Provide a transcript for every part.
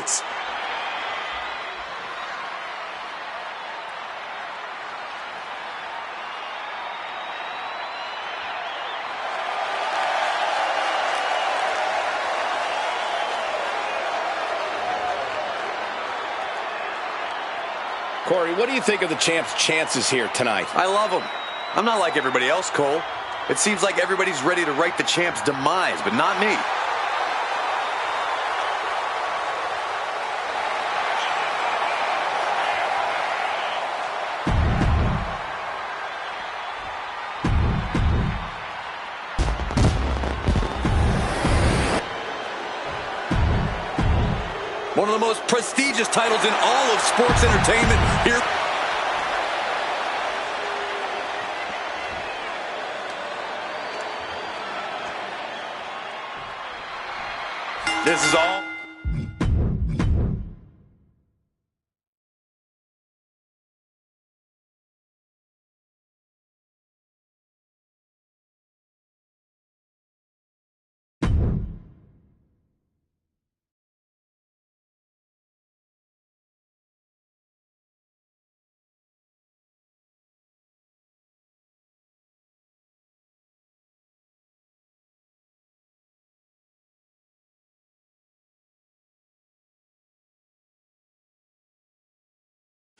sports. Corey, what do you think of the champ's chances here tonight? I love him. I'm not like everybody else, Cole. It seems like everybody's ready to write the champ's demise, but not me. One of the most prestigious titles in all of sports entertainment here. This is all.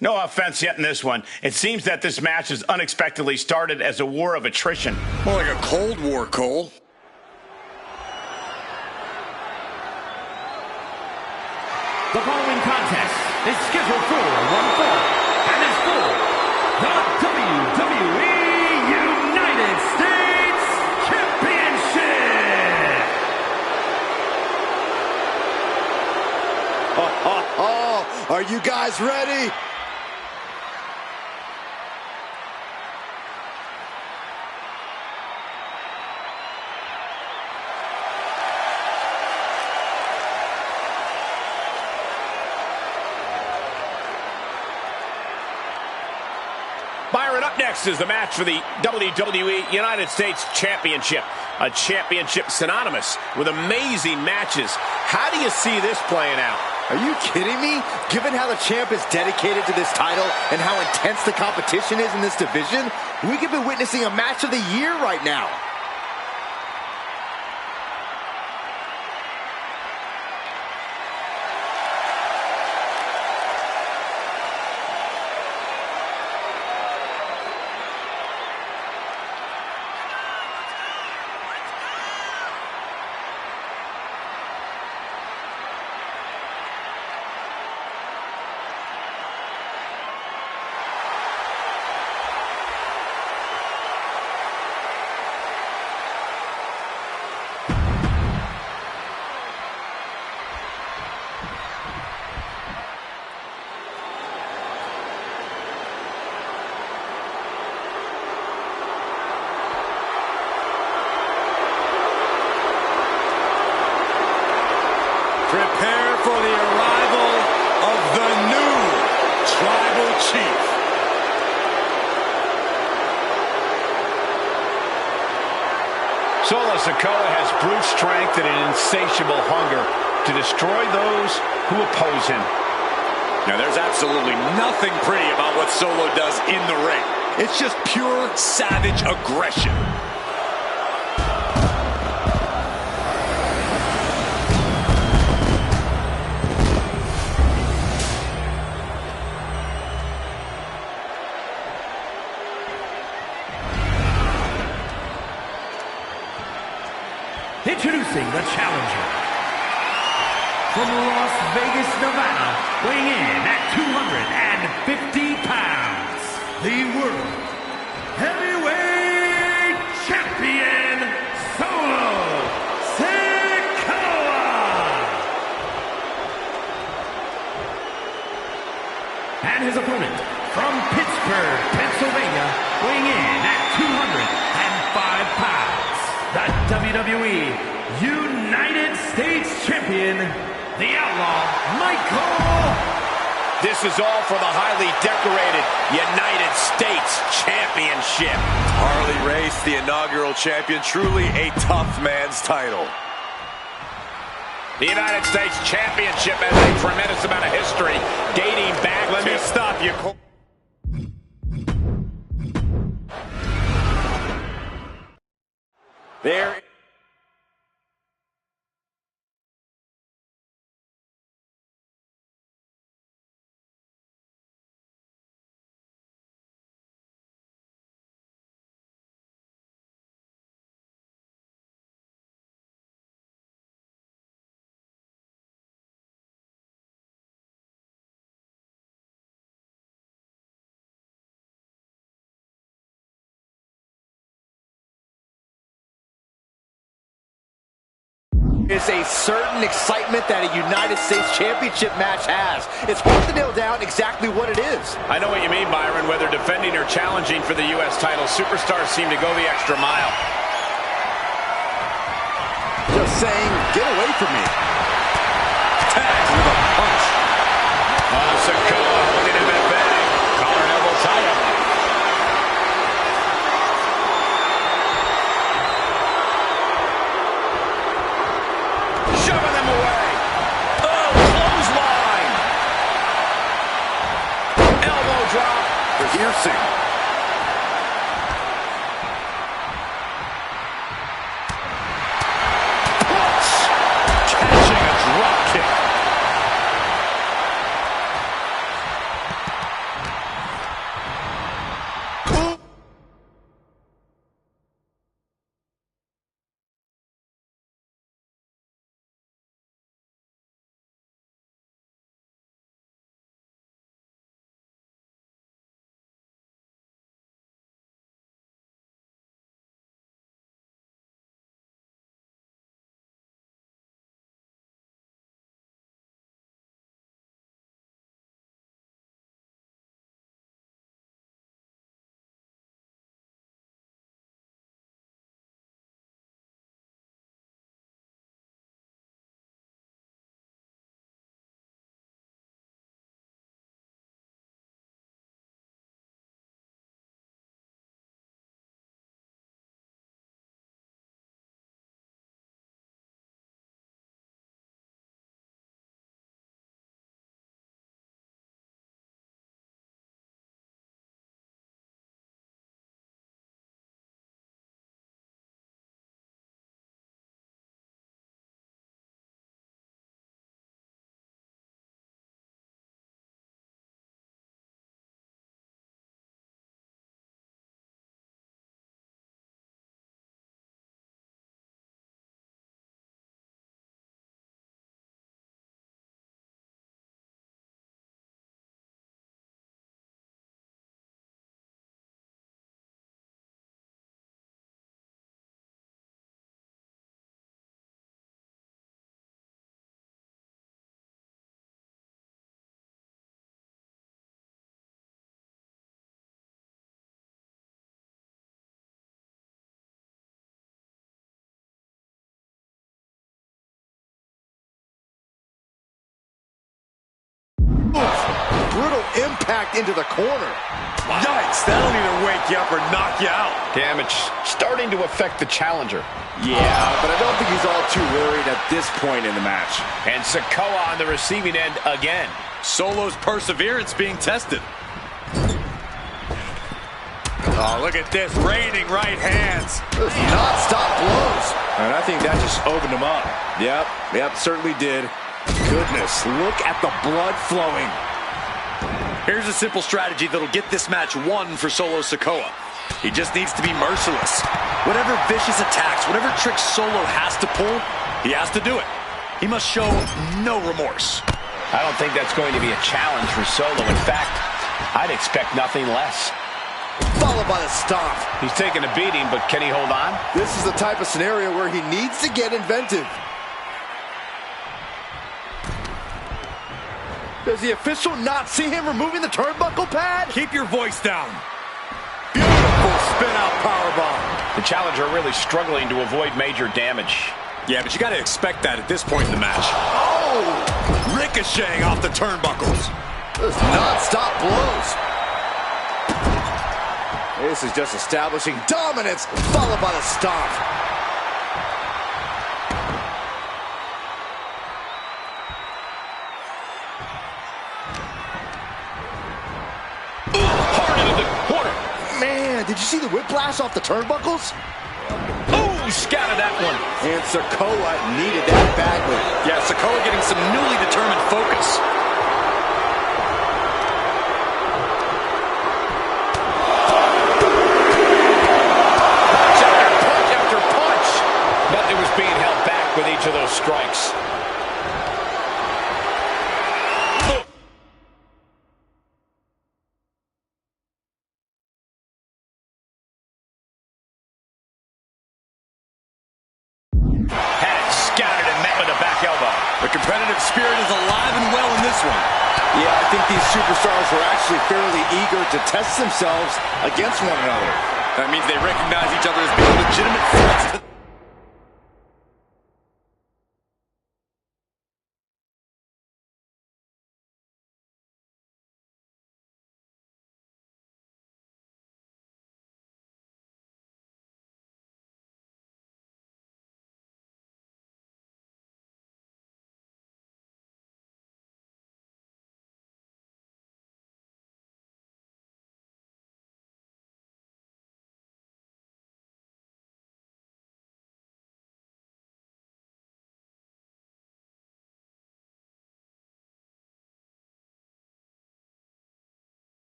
No offense yet in this one. It seems that this match has unexpectedly started as a war of attrition. More like a Cold War, Cole. The following contest is scheduled for one fall and is for the WWE United States Championship. Are you guys ready? Byron, up next is the match for the WWE United States Championship. A championship synonymous with amazing matches. How do you see this playing out? Are you kidding me? Given how the champ is dedicated to this title and how intense the competition is in this division, we could be witnessing a match of the year right now. Prepare for the arrival of the new Tribal Chief. Solo Sikoa has brute strength and an insatiable hunger to destroy those who oppose him. Now, there's absolutely nothing pretty about what Solo does in the ring. It's just pure savage aggression. Introducing the challenger. From Las Vegas, Nevada, weighing in at 250 pounds, the World Heavyweight Champion, Solo Sikoa. And his opponent, from Pittsburgh, Pennsylvania, weighing in at 205 pounds, the WWE United States Champion, the Outlaw Michael. This is all for the highly decorated United States Championship. Harley Race, the inaugural champion, truly a tough man's title. The United States Championship has a tremendous amount of history dating back to... Let me stop you. There. Is a certain excitement that a United States Championship match has. It's hard to nail down exactly what it is. I know what you mean, Byron. Whether defending or challenging for the U.S. title, superstars seem to go the extra mile. Just saying, get away from me. Tagged with a punch. Sikoa looking at that bag. Collar and elbow tie-up. Shoving them away. Oh, clothesline. Elbow drop. Piercing. Catching a drop kick. Brutal impact into the corner. Yikes, that'll either wake you up or knock you out. Damage starting to affect the challenger. Yeah, but I don't think he's all too worried at this point in the match. And Sikoa on the receiving end again. Solo's perseverance being tested. Oh, look at this, raining right hands. Those non-stop blows. And I think that just opened him up. Yep, certainly did. Goodness, look at the blood flowing. Here's a simple strategy that'll get this match won for Solo Sikoa. He just needs to be merciless. Whatever vicious attacks, whatever tricks Solo has to pull, he has to do it. He must show no remorse. I don't think that's going to be a challenge for Solo. In fact, I'd expect nothing less. Followed by the stomp. He's taking a beating, but can he hold on? This is the type of scenario where he needs to get inventive. Does the official not see him removing the turnbuckle pad? Keep your voice down. Beautiful spin-out powerbomb. The challenger really struggling to avoid major damage. Yeah, but you got to expect that at this point in the match. Oh! Ricocheting off the turnbuckles. Those non-stop blows. This is just establishing dominance, followed by the stomp. Man, did you see the whiplash off the turnbuckles? Oh, scattered that one. And Sikoa needed that badly. Yeah, Sikoa getting some newly determined focus. Punch after punch. But it was being held back with each of those strikes. The competitive spirit is alive and well in this one. Yeah, I think these superstars were actually fairly eager to test themselves against one another. That means they recognize each other as being legitimate threats.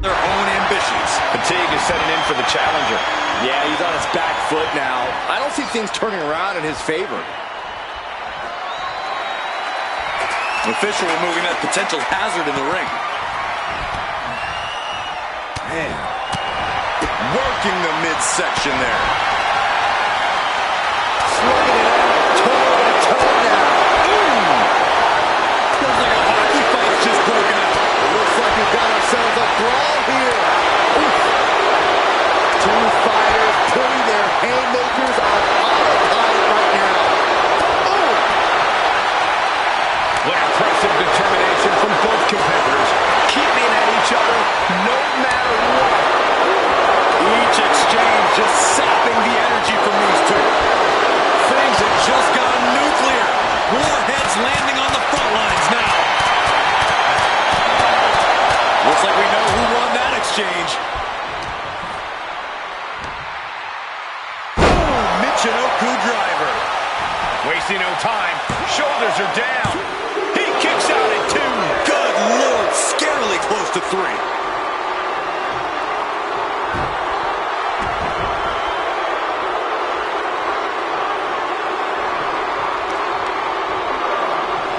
Their own ambitions. Fatigue is setting in for the challenger. Yeah, he's on his back foot now. I don't see things turning around in his favor. An official removing that potential hazard in the ring. Man. Working the midsection there. Slugging it out, toe now. Feels like a hockey fight's just broken out. It looks like we've got ourselves a brawl here. Oof. Two fighters putting their haymakers on autopilot right now. Oh! What impressive determination from both competitors, keeping at each other no matter what. Each exchange just sapping the energy from these two. Things have just gone nuclear. Warheads landing on the front lines now. Looks like we know who won that exchange. Boom! Michinoku driver. Wasting no time. Shoulders are down. He kicks out at 2. Good Lord, scarily close to 3.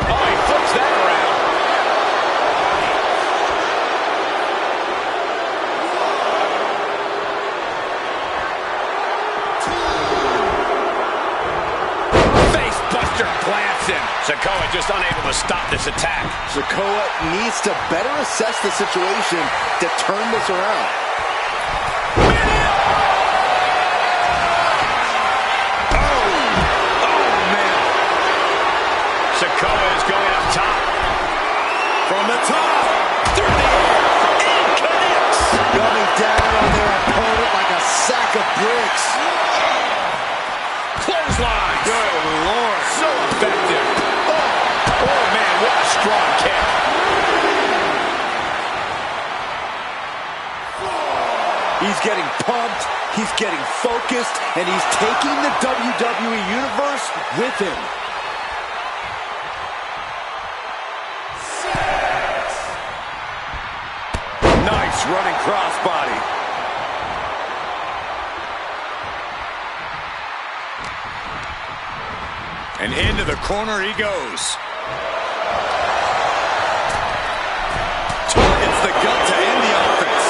Oh, he flips that around. Face buster plants him. Sikoa just unable to stop this attack. Sikoa needs to better assess the situation to turn this around. Sikoa is going up top. From the top, through the air, and connects. Coming down on their opponent like a sack of bricks. Clothesline. Good Lord. So effective. Oh man, what a strong kick. He's getting pumped, he's getting focused, and he's taking the WWE Universe with him. Nice running crossbody. And into the corner he goes. Targets the gut to end the offense.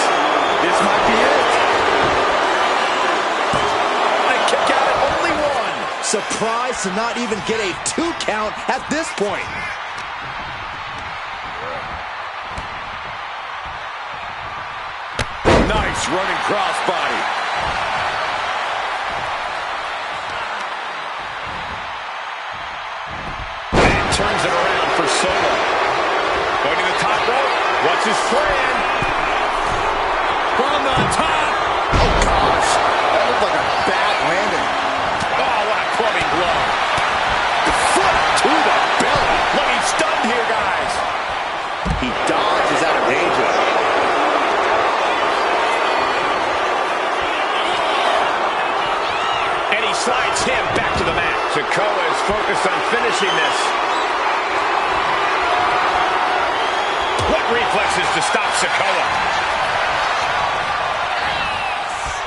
This might be it. A kick out at only 1. Surprised to not even get a 2 count at this point. Nice running crossbody. And turns it around for Solo. Going to the top rope. What's his plan? finishing this. What reflexes to stop Sikoa.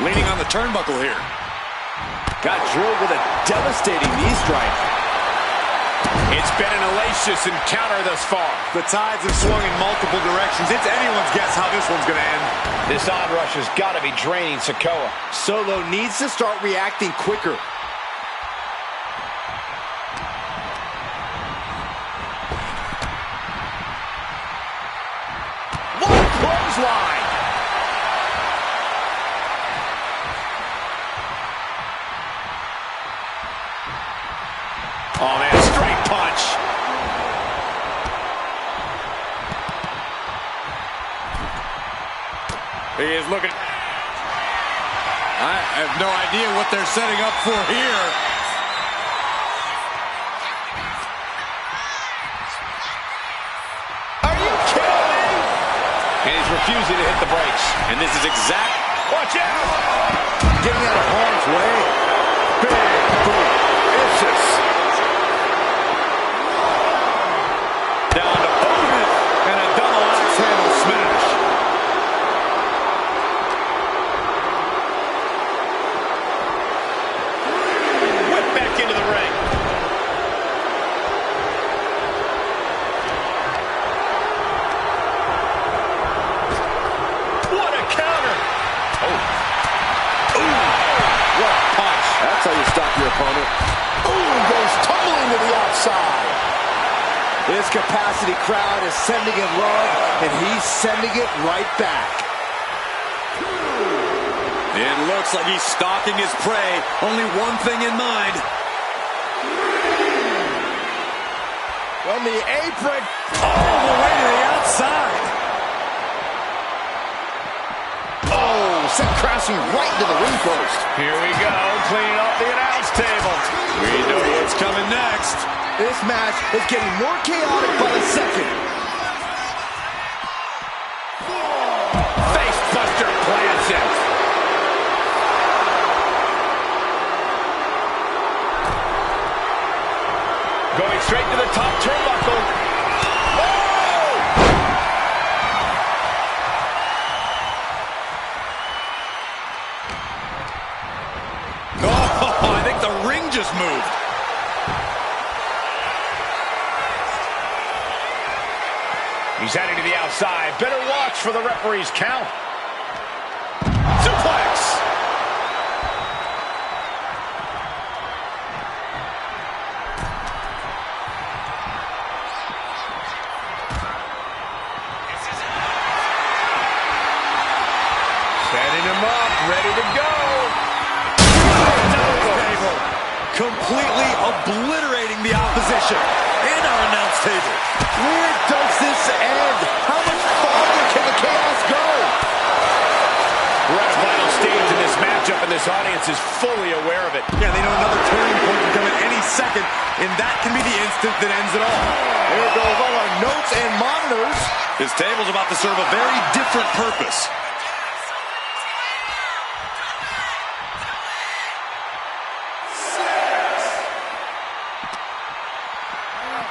Leaning on the turnbuckle here. Got drilled with a devastating knee strike. It's been an hellacious encounter thus far. The tides have swung in multiple directions. It's anyone's guess how this one's going to end. This onrush has got to be draining Sikoa. Solo needs to start reacting quicker. What clothesline! Oh, man, straight punch. He is looking. I have no idea what they're setting up for here. Are you kidding me? And he's refusing to hit the brakes. And this is exact. Watch out! Getting out of harm's way. Big boot. Vicious. Down to open it. And a double axe handle smash. Whip back into the ring. What a counter. Oh. Ooh. What a punch. That's how you stop your opponent. Ooh, goes tumbling to the outside. His capacity crowd is sending him love, and he's sending it right back. It looks like he's stalking his prey. Only one thing in mind. From the apron. All the way to the outside. Oh, sent crashing right into the ring post. Here we go, cleaning up the announce table. We know what's coming next. This match is getting more chaotic by the second. Face buster plants it. Going straight to the top turnbuckle. Oh, I think the ring just moved. He's heading to the outside. Better watch for the referee's count. Suplex. Setting him up, ready to go. Completely obliterating the opposition and our announce table. Where does this end? How much farther can the chaos go? We're at a vital stage in this matchup, and this audience is fully aware of it. Yeah, they know another turning point can come at any second, and that can be the instant that ends it all. There goes all our notes and monitors. This table's about to serve a very different purpose.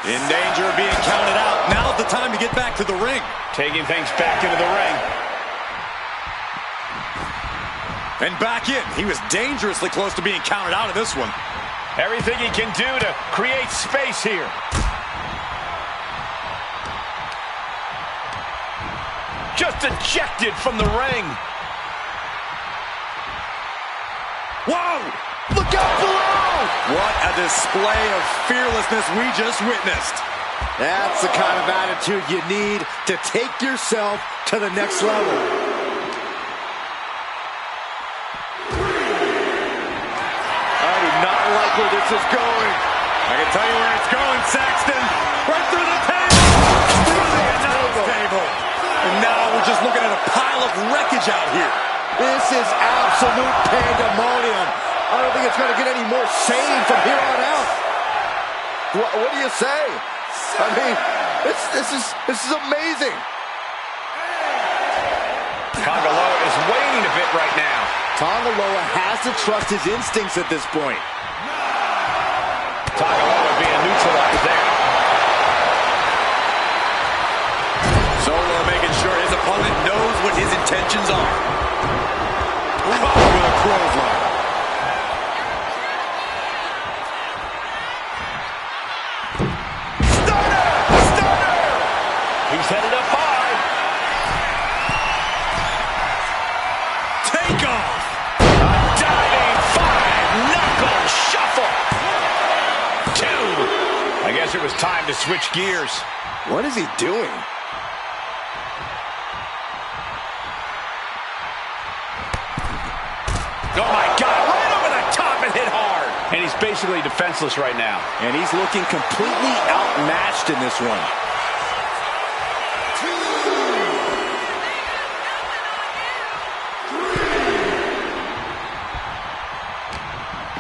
In danger of being counted out. Now's the time to get back to the ring. Taking things back into the ring. And back in. He was dangerously close to being counted out of this one. Everything he can do to create space here. Just ejected from the ring. Whoa! Look out below! What a display of fearlessness we just witnessed. That's the kind of attitude you need to take yourself to the next level. I do not like where this is going. I can tell you where it's going, Saxton. Right through the table. Through the announce table. And now we're just looking at a pile of wreckage out here. This is absolute pandemonium. I don't think it's going to get any more sane from here on out. What do you say? I mean, this is amazing. Tongaloa is waiting a bit right now. Tongaloa has to trust his instincts at this point. Tongaloa being neutralized. tensions on. With a clothesline. Stunner! Stunner! He's headed up high. Take off! A diving five-knuckle shuffle. 2. I guess it was time to switch gears. What is he doing? Oh, my God, right over the top and hit hard. And he's basically defenseless right now. And he's looking completely outmatched in this one.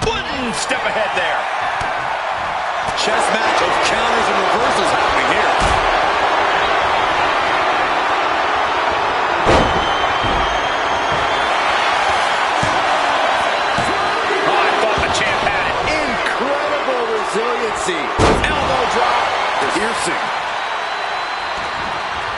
One step ahead there. Chess match of counters and reversals happening here. Resiliency. Elbow drop. Piercing.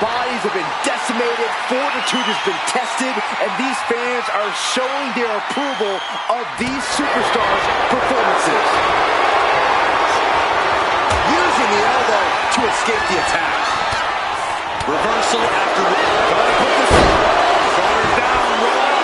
Bodies have been decimated. Fortitude has been tested. And these fans are showing their approval of these superstars' performances. Using the elbow to escape the attack. Reversal after shoulders down, roll up.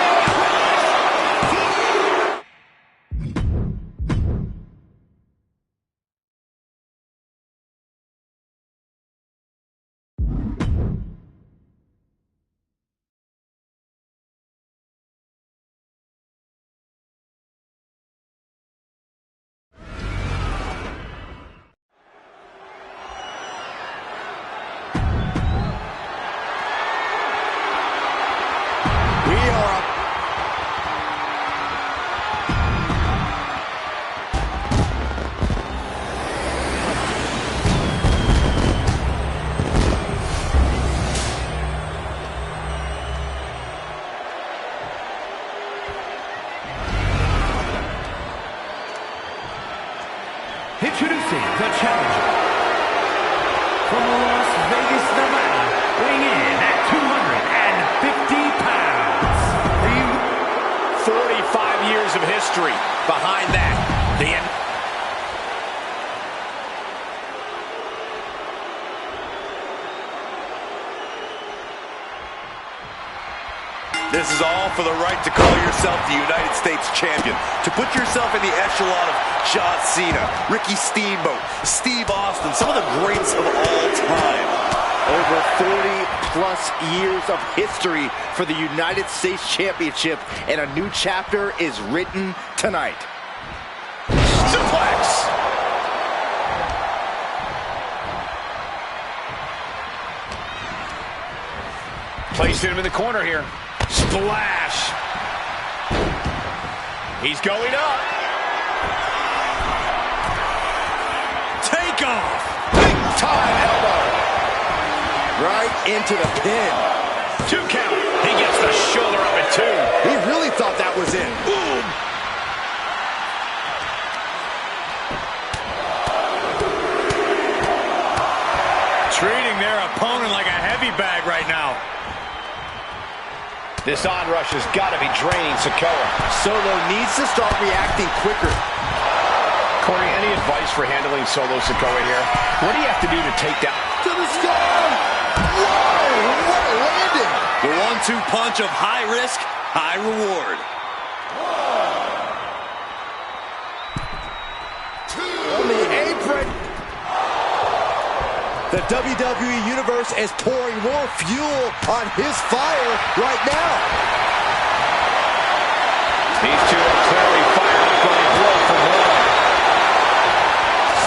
Introducing the challenger from Las Vegas, Nevada, weighing in at 250 pounds. 45 years of history behind that. This is all for the right to call yourself the United States champion. To put yourself in the echelon of John Cena, Ricky Steamboat, Steve Austin, some of the greats of all time. Over 40-plus years of history for the United States Championship, and a new chapter is written tonight. Suplex! Placing him in the corner here. Splash! He's going up. Take off! Big time elbow. Right into the pin. 2 count. He gets the shoulder up at 2. He really thought that was it. Boom. Treating their opponent like a heavy bag right now. This onrush has got to be draining Sikoa. Solo needs to start reacting quicker. Corey, any advice for handling Solo Sikoa here? What do you have to do to take down? To the sky! Whoa! What a landing! The 1-2 punch of high risk, high reward. On the apron. The WWE Universe is pouring more fuel on his fire right now. These two are clearly fired up on a blow for more.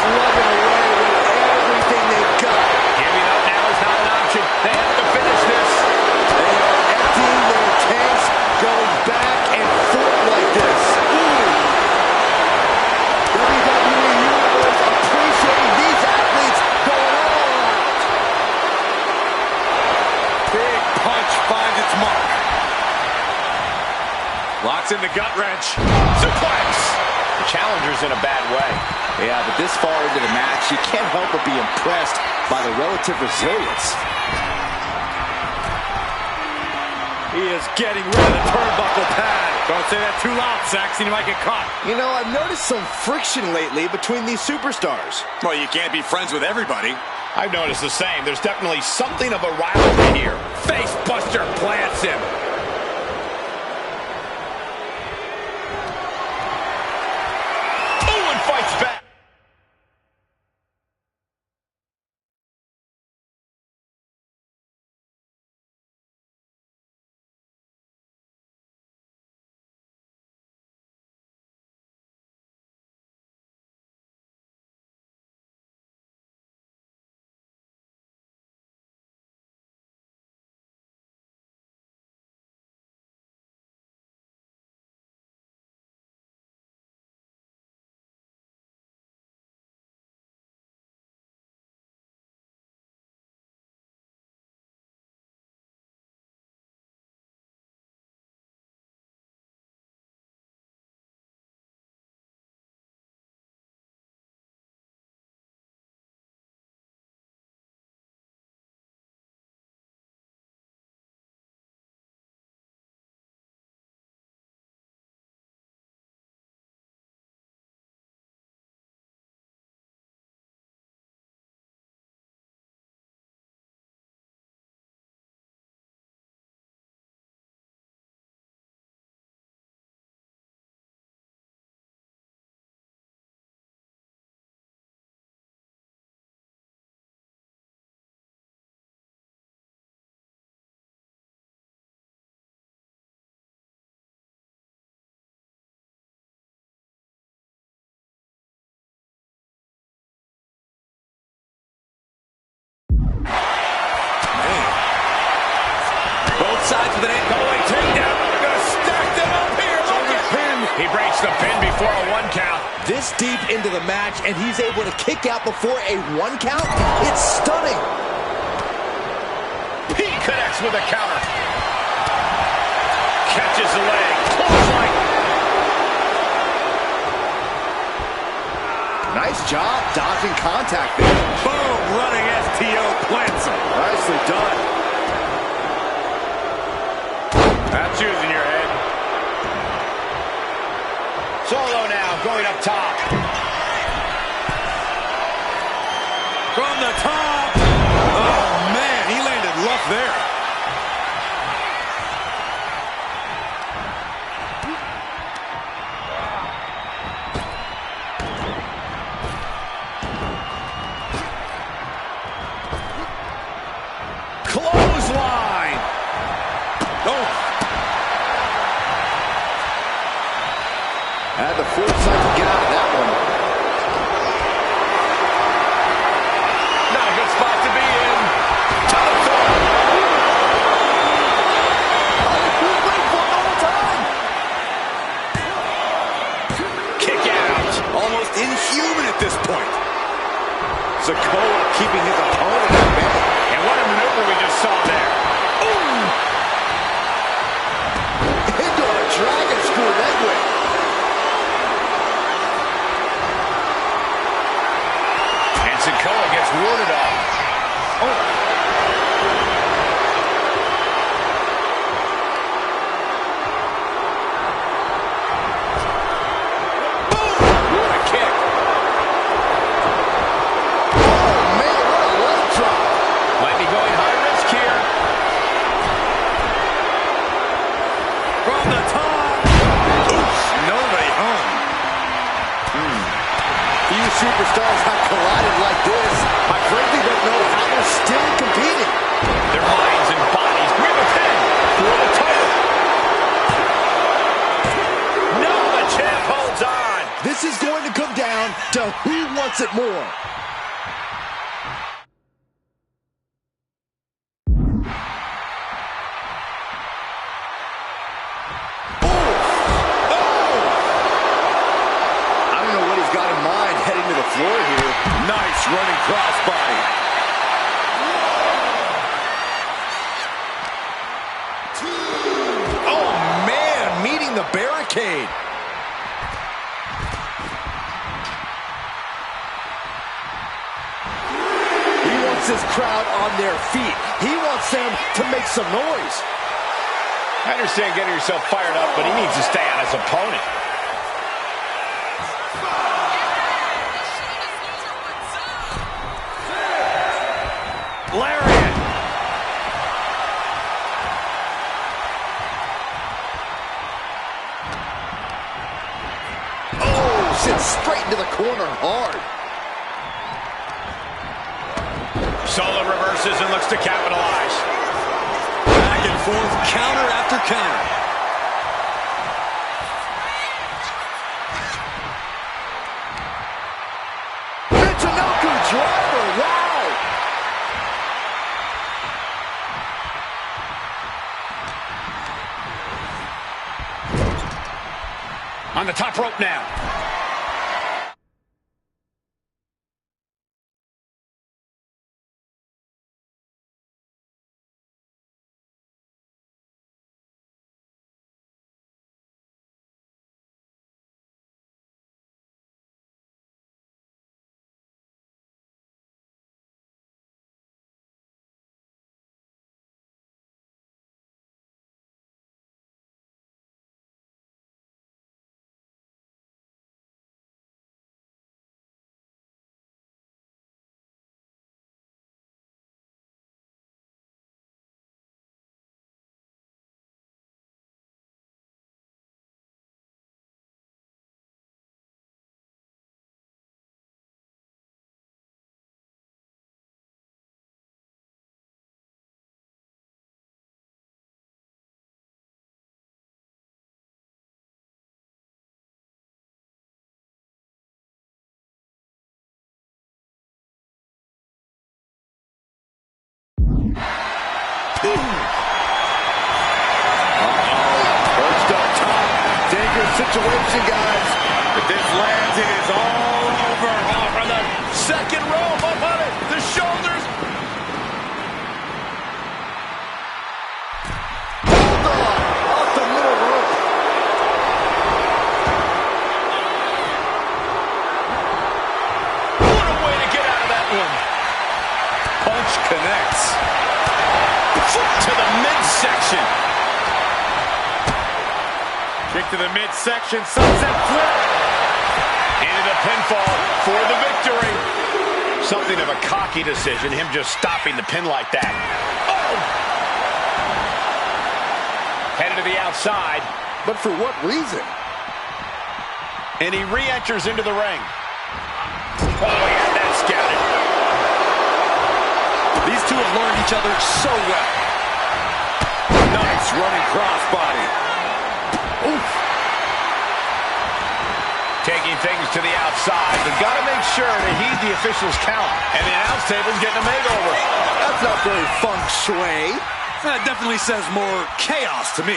Slugging away with everything they've got. Giving up now is not an option. They have to finish this. They are emptying their tanks, going back and forth like this. WWE Universe appreciating these athletes going all out. Big punch finds its mark. Locks in the gut wrench. Suplex. The challenger's in a bad way. Yeah, but this far into the match, you can't help but be impressed by the relative resilience. He is getting rid of the turnbuckle pad. Don't say that too loud, Saxon. You might get caught. You know, I've noticed some friction lately between these superstars. Well, you can't be friends with everybody. I've noticed the same. There's definitely something of a rivalry here. Face buster plants him. Oh, and fights back. Both sides with an Going takedown. They're going to stack them up here. Look at him. He breaks the pin before a 1 count. This deep into the match, and he's able to kick out before a 1 count? It's stunning. He connects with a counter. Catches the leg. Clothesline. Nice job dodging contact there. boom, running STO plants him. Nicely done. That's using your head. Solo now, going up top. From the top. Oh, man, he landed rough there. Clothesline. Oh. Had the foresight to get out of that one. Not a good spot to be in. Who's waiting for it the whole time? Kick out. Almost inhuman at this point. Sikoa keeping his opponent at bay. And what a maneuver we just saw there. Into a dragon screw leg whip. And Sikoa gets warded off. What a kick. Man, what a leg drop. Might be going high risk here. From the top. Oof, nobody home. Few superstars have collided like this. I frankly don't know how they're still competing. Their minds and bodies grip a pin for the title. No, the champ holds on. This is going to come down to who wants it more. I don't know what he's got in mind heading to the floor here. Nice running crossbody. Oh, man, meeting the barricade. He wants his crowd on their feet. He wants them to make some noise. I understand getting yourself fired up, but he needs to stay on his opponent. Lariat. Oh, sits straight into the corner hard. Solo reverses and looks to capitalize. Back and forth, counter after counter. Michinoku driver, wow! On the top rope now. Perched up top. Dangerous situation, guys. If this lands, it is all over. Oh, from the second rope up on it. The shoulders. Hold on. Off the middle rope. What a way to get out of that one. Punch connects. Foot to the midsection. Kick to the midsection, sunset flip. Into the pinfall for the victory. Something of a cocky decision, him just stopping the pin like that. Oh! Headed to the outside. But for what reason? And he re-enters into the ring. Oh, he had that scouted. These two have learned each other so well. Nice running crossbody. Oof. Taking things to the outside, but got to make sure to heed the official's count. And the announce table's getting a makeover. That's not very feng shui. That definitely says more chaos to me.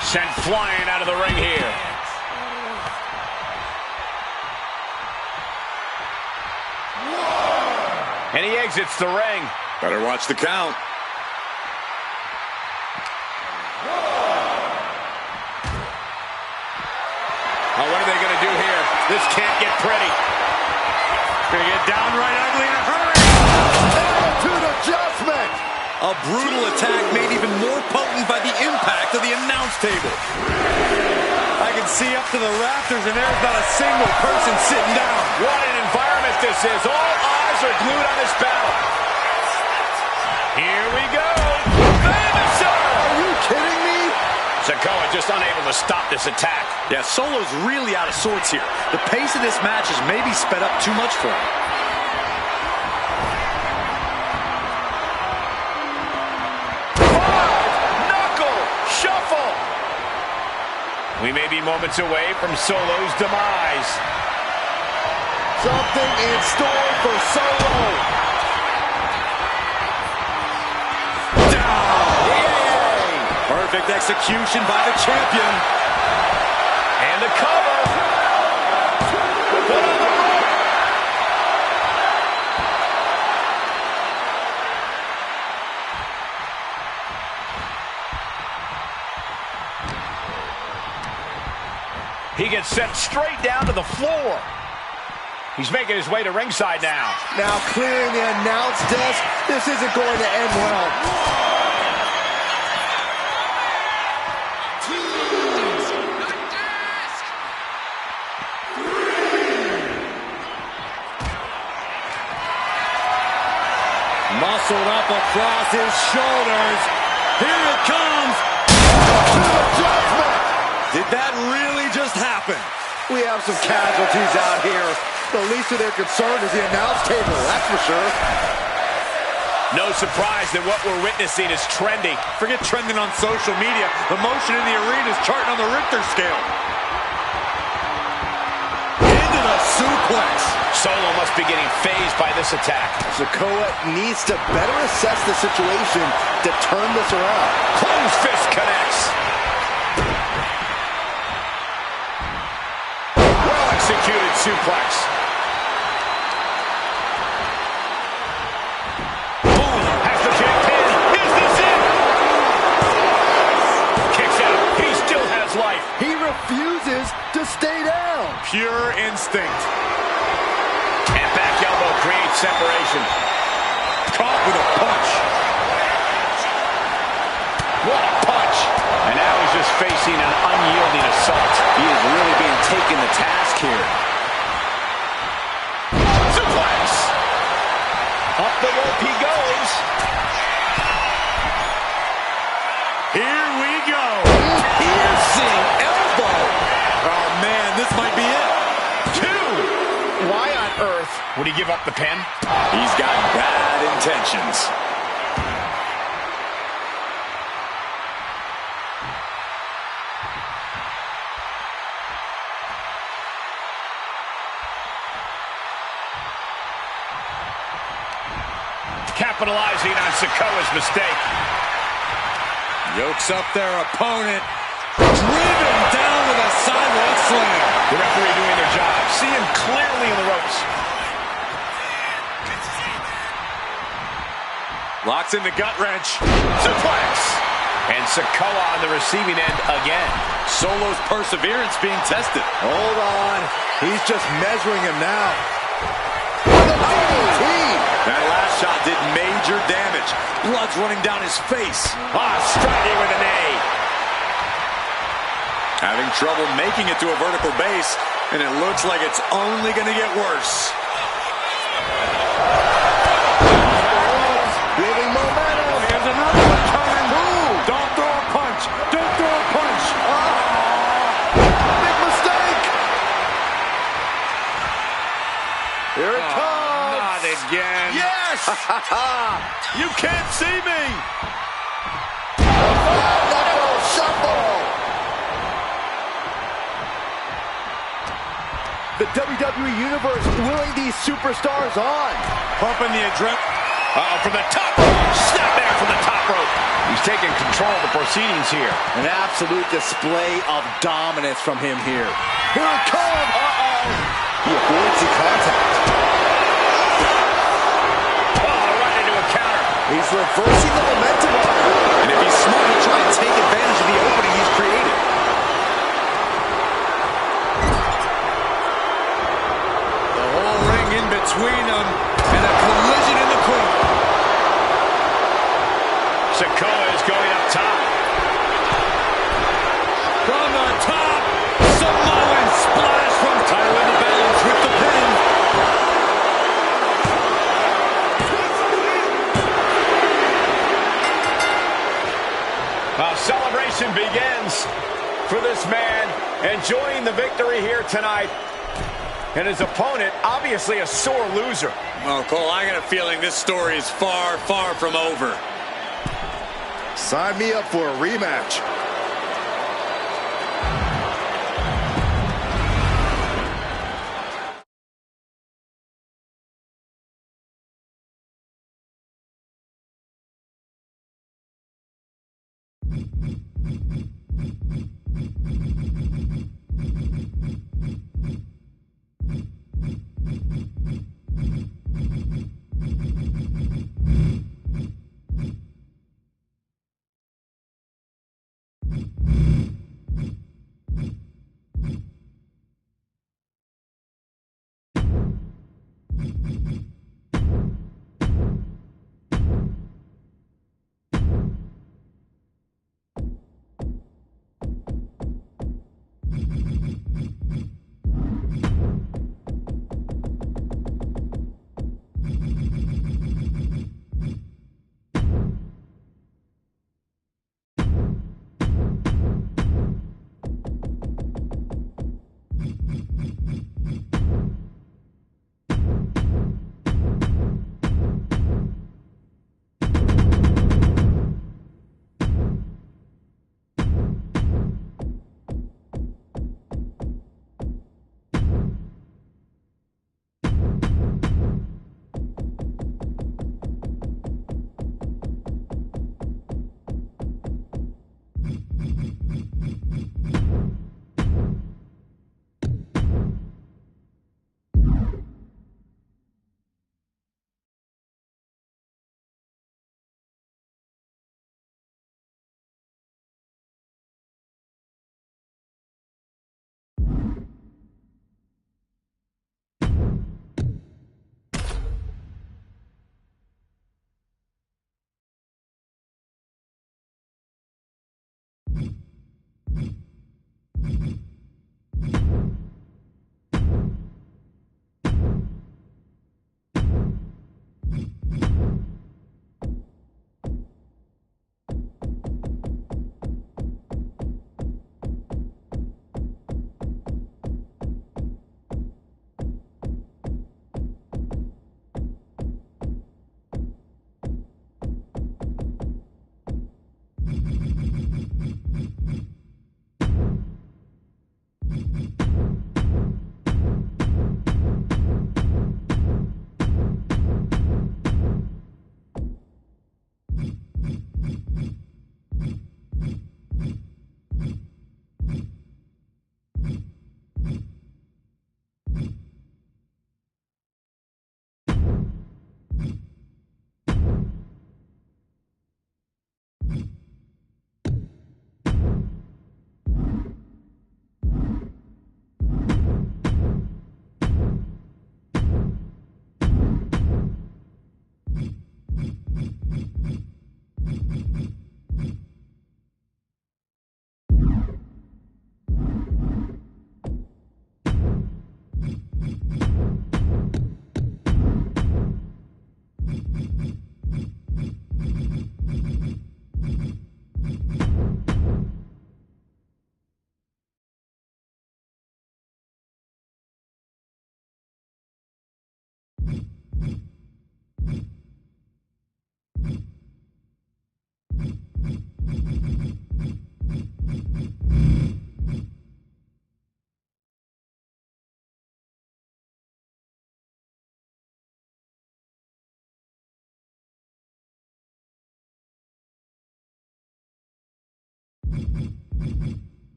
Sent flying out of the ring here. And he exits the ring. Better watch the count. Oh, what are they going to do here? This can't get pretty. It's going to get downright ugly in a hurry. Attitude adjustment. A brutal attack made even more potent by the impact of the announce table. I can see up to the rafters, and there's not a single person sitting down. What an environment this is. All eyes are glued on this battle. Here we go. Are you kidding me? Sikoa just unable to stop this attack. Yeah, Solo's really out of sorts here. The pace of this match has maybe sped up too much for him. Knuckle shuffle. We may be moments away from Solo's demise. Something in store for Solo. Perfect execution by the champion. And the cover. Put on the rope. He gets sent straight down to the floor. He's making his way to ringside now. Now clearing the announce desk. This isn't going to end well. Here it comes. To the judgment. Did that really just happen? We have some casualties out here. The least of their concern is the announce table, that's for sure. No surprise that what we're witnessing is trending. Forget trending on social media. The motion in the arena is charting on the Richter scale. Into the suplex. Solo must be getting phased by this attack. Sikoa needs to better assess the situation to turn this around. Closed fist connects. Well-executed suplex. Boom! Has the champ pinned. Is this it? Kicks out. He still has life. He refuses to stay down. Pure instinct. And back elbow creates separation. Caught with a punch. What a punch. And now he's just facing an unyielding assault. He is really being taken to task here. Suplex. Up the rope he goes. Here we go. Piercing elbow. Oh, man, this might be it. Two. Why on earth would he give up the pin? He's got bad intentions. Capitalizing on Sikoa's mistake. Yokes up their opponent. Driven down with a sidewalk slam. The referee doing their job. See him clearly in the ropes. Locks in the gut wrench. Suplex. And Sikoa on the receiving end again. Solo's perseverance being tested. Hold on. He's just measuring him now. With a DDT. That last shot did major damage. Blood's running down his face. Striking with a knee. Having trouble making it to a vertical base, and it looks like it's only going to get worse. Building momentum. Here's another one coming. Don't throw a punch. Don't throw a punch. Big mistake. Here it comes. Not again. Yes. You can't see me. Knuckle shuffle. The WWE Universe willing these superstars on. Pumping the adrenaline. From the top. Snap there from the top rope. He's taking control of the proceedings here. An absolute display of dominance from him here. Here it comes. He avoids the contact. Right into a counter. He's reversing the momentum on him. And if he's smart, he'll try and take advantage of the opening he's created. The whole ring in between them, and a collision in the corner. Sikoa is going up top. From the top, Samoan splash from Tyler in the balance with the pin. Well, celebration begins for this man, enjoying the victory here tonight. And his opponent, obviously a sore loser. Well, Cole, I got a feeling this story is far, far from over. Sign me up for a rematch.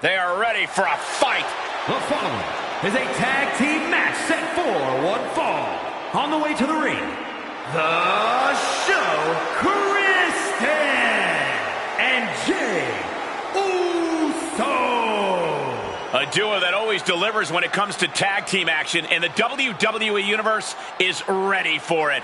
They are ready for a fight. The following is a tag team match set for one fall. On the way to the ring, the Show, Kristen and Jey Uso. A duo that always delivers when it comes to tag team action, and the WWE Universe is ready for it.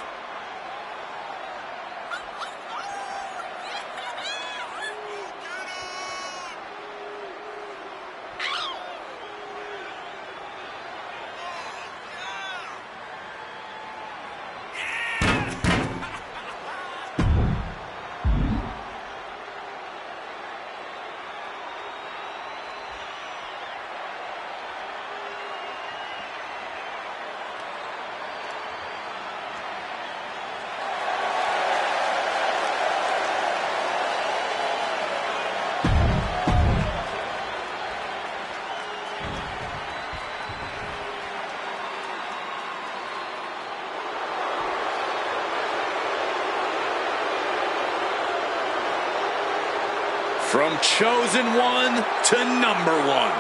From chosen one to number one.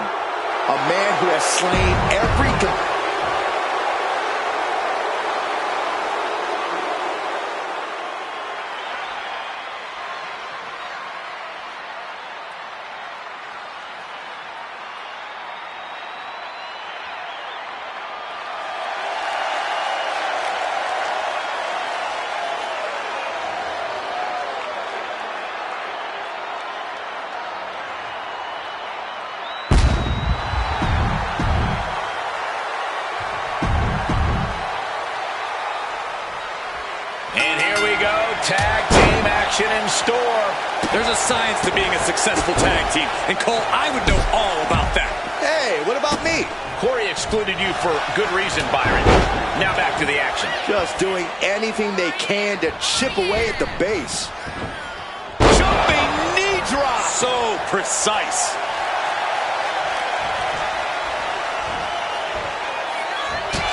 A man who has slain every... Tag team action in store. There's a science to being a successful tag team, and Cole, I would know all about that. Hey, what about me? Corey excluded you for good reason, Byron. Now back to the action. Just doing anything they can to chip away at the base. Jumping knee drop. So precise.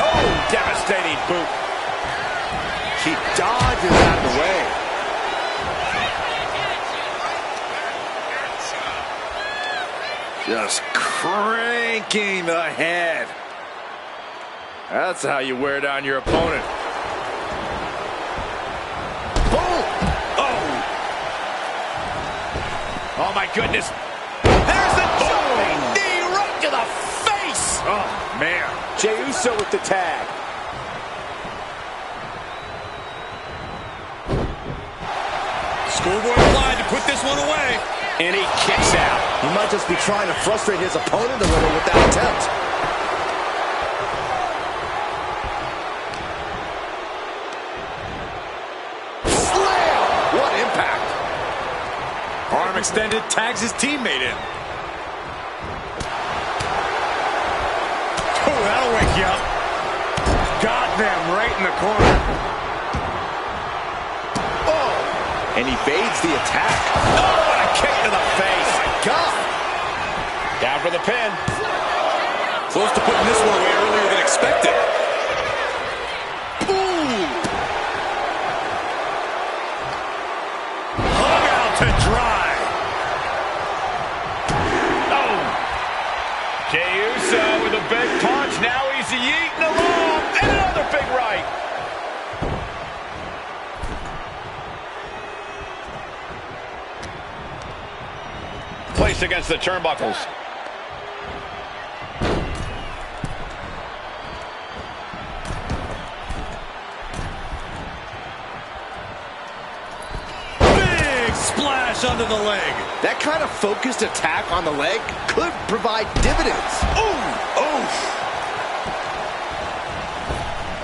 Oh, devastating boot. He dodges out of the way. Just cranking the head. That's how you wear down your opponent. Boom! Oh! Oh, my goodness. There's the jumping knee right to the face. Oh, man. Jey Uso with the tag. Schoolboy applied to put this one away. And he kicks out. He might just be trying to frustrate his opponent a little with that attempt. Slam! What impact! Arm extended, tags his teammate in. Oh, that'll wake you up. Got them right in the corner. Oh! And evades the attack. Oh, what a kick to the face. Oh, my God! Down for the pin. Close to putting this one away earlier than expected. Boom! Hung out to dry. Oh. Jey Uso with a big punch. Now he's yeeting along. And another big right. Placed against the turnbuckles. Big splash under the leg. That kind of focused attack on the leg could provide dividends. Ooh! Oh!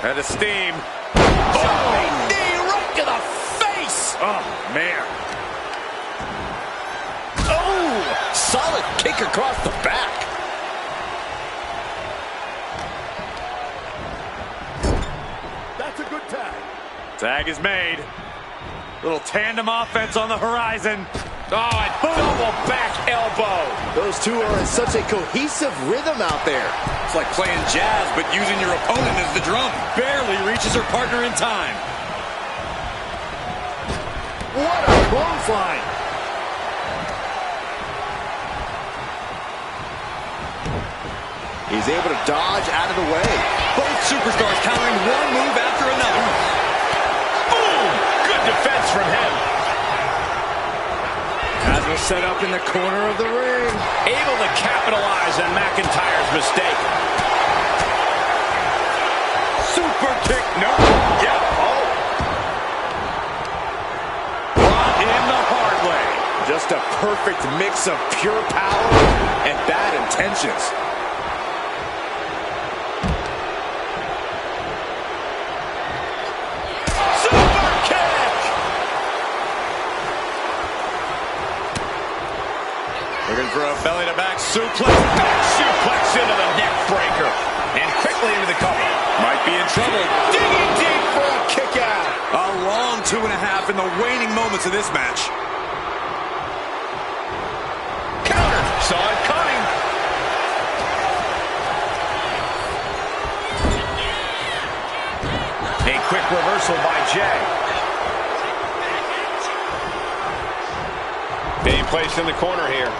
Had a steam. Jumping knee right to the face. Oh, man. Oh! Solid kick across the back. That's a good tag. Tag is made. Little tandem offense on the horizon. Oh, a double back elbow. Those two are in such a cohesive rhythm out there. It's like playing jazz, but using your opponent as the drum. Barely reaches her partner in time. What a clothesline. He's able to dodge out of the way. Both superstars countering one move after another. Boom! Good defense from him. Hasmo set up in the corner of the ring. Able to capitalize on McIntyre's mistake. Super kick. No. Yep. Oh. Brought in the hard way. Just a perfect mix of pure power and bad intentions. Super kick! Looking for a belly-to-back suplex. Back suplex into the neck breaker. And quickly into the cover. Might be in trouble. Digging deep for a kick out. A long 2.5 in the waning moments of this match. Counter. Saw it coming. A quick reversal by Jey. Being placed in the corner here.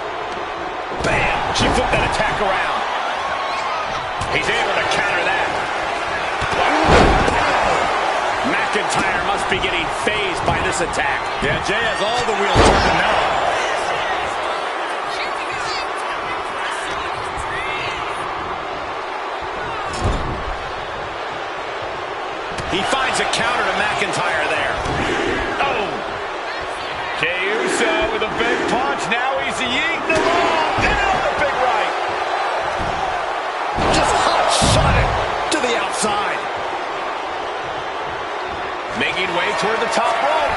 Bam! She flipped that attack around. He's able to counter that. McIntyre must be getting phased by this attack. Yeah, Jey has all the wheels turning now. He finds a counter to McIntyre there. Oh! Jey Uso with a big punch. Now he's yeeting along. And another big right. Just hot shot it to the outside. Making way toward the top rope.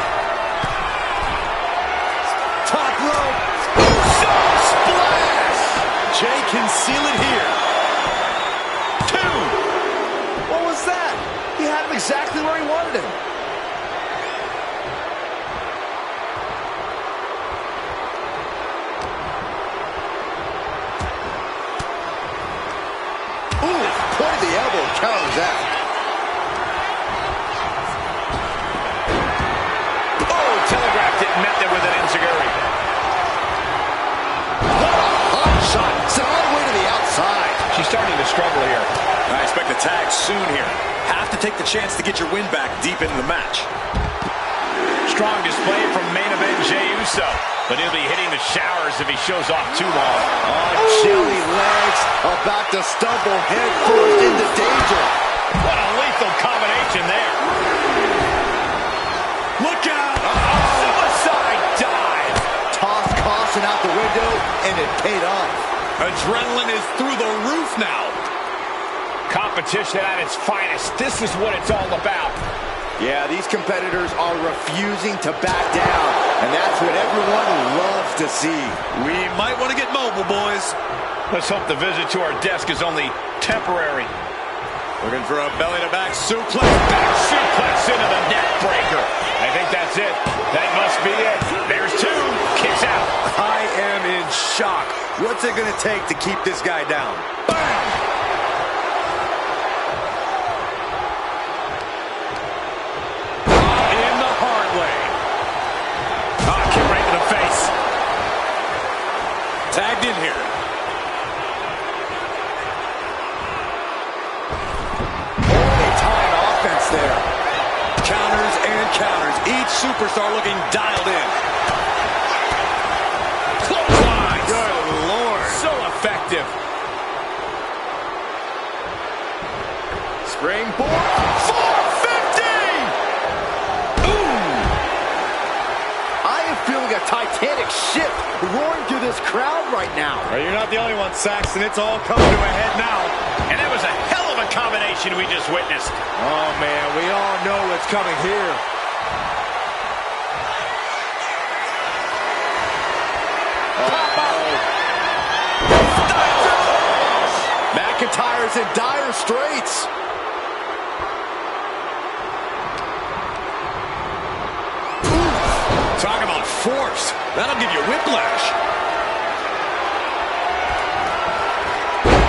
Top rope. Uso splash! Jey can seal it here. 2. What was that? He had him exactly where he wanted him. Ooh, pointed the elbow, counters that. met them with an enziguri. What a hot shot. Sent all the way to the outside. She's starting to struggle here. I expect a tag soon here. Have to take the chance to get your win back deep into the match. Strong display from main event Jey Uso, but he'll be hitting the showers if he shows off too long. Oh, chilly legs, about to stumble head first into danger. What a lethal combination there. Look out! Suicide dive. Tossed caution out the window, and it paid off. Adrenaline is through the roof now. Competition at its finest. This is what it's all about. Yeah, these competitors are refusing to back down, and that's what everyone loves to see. We might want to get mobile, boys. Let's hope the visit to our desk is only temporary. Looking for a belly-to-back suplex. Back suplex into the neck breaker. I think that's it. That must be it. There's two. Kicks out. I am in shock. What's it going to take to keep this guy down? Bam! Tagged in here. Only-time offense there. Counters and counters. Each superstar looking dialed in. Clothesline. Good Lord. So effective. Springboard. 450! Ooh! I am feeling a titanic ship roaring through this crowd right now. Well, you're not the only one, Saxton. It's all coming to a head now. And that was a hell of a combination we just witnessed. Oh, man, we all know what's coming here. McIntyre's in dire straits. Talk about force. That'll give you whiplash.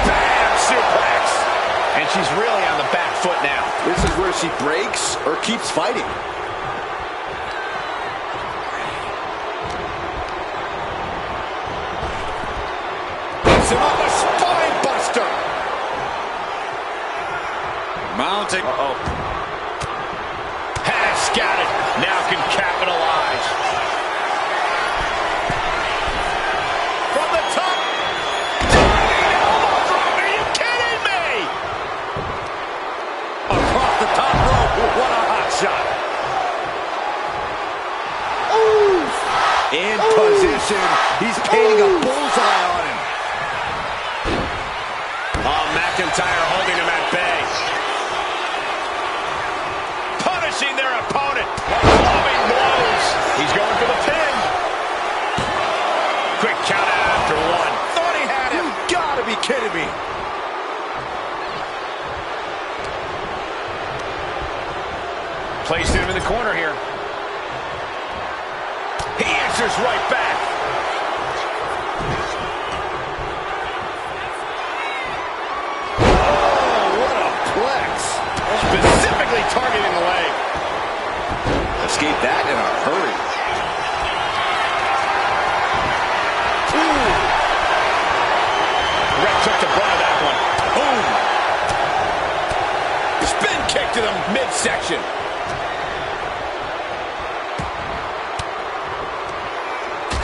Bam! Suplex. And she's really on the back foot now. This is where she breaks or keeps fighting. It's another spine buster. Mounting. Uh-oh. Had it scouted. Now can capitalize. From the top. Diving elbow drop. Are you kidding me? Across the top rope. What a hot shot. Ooh. In position. He's painting a bullseye on him. Oh, McIntyre holding him at bay. Punishing their opponent. Loving blows. He's going for the pin. Quick count out after one. Thought he had him. You gotta be kidding me. Placed him in the corner here. He answers right back. Oh, what a plex. Specifically targeting the leg. Escape that in a hurry. Ooh. Ref took the brunt of that one. Boom. Spin kick to the midsection.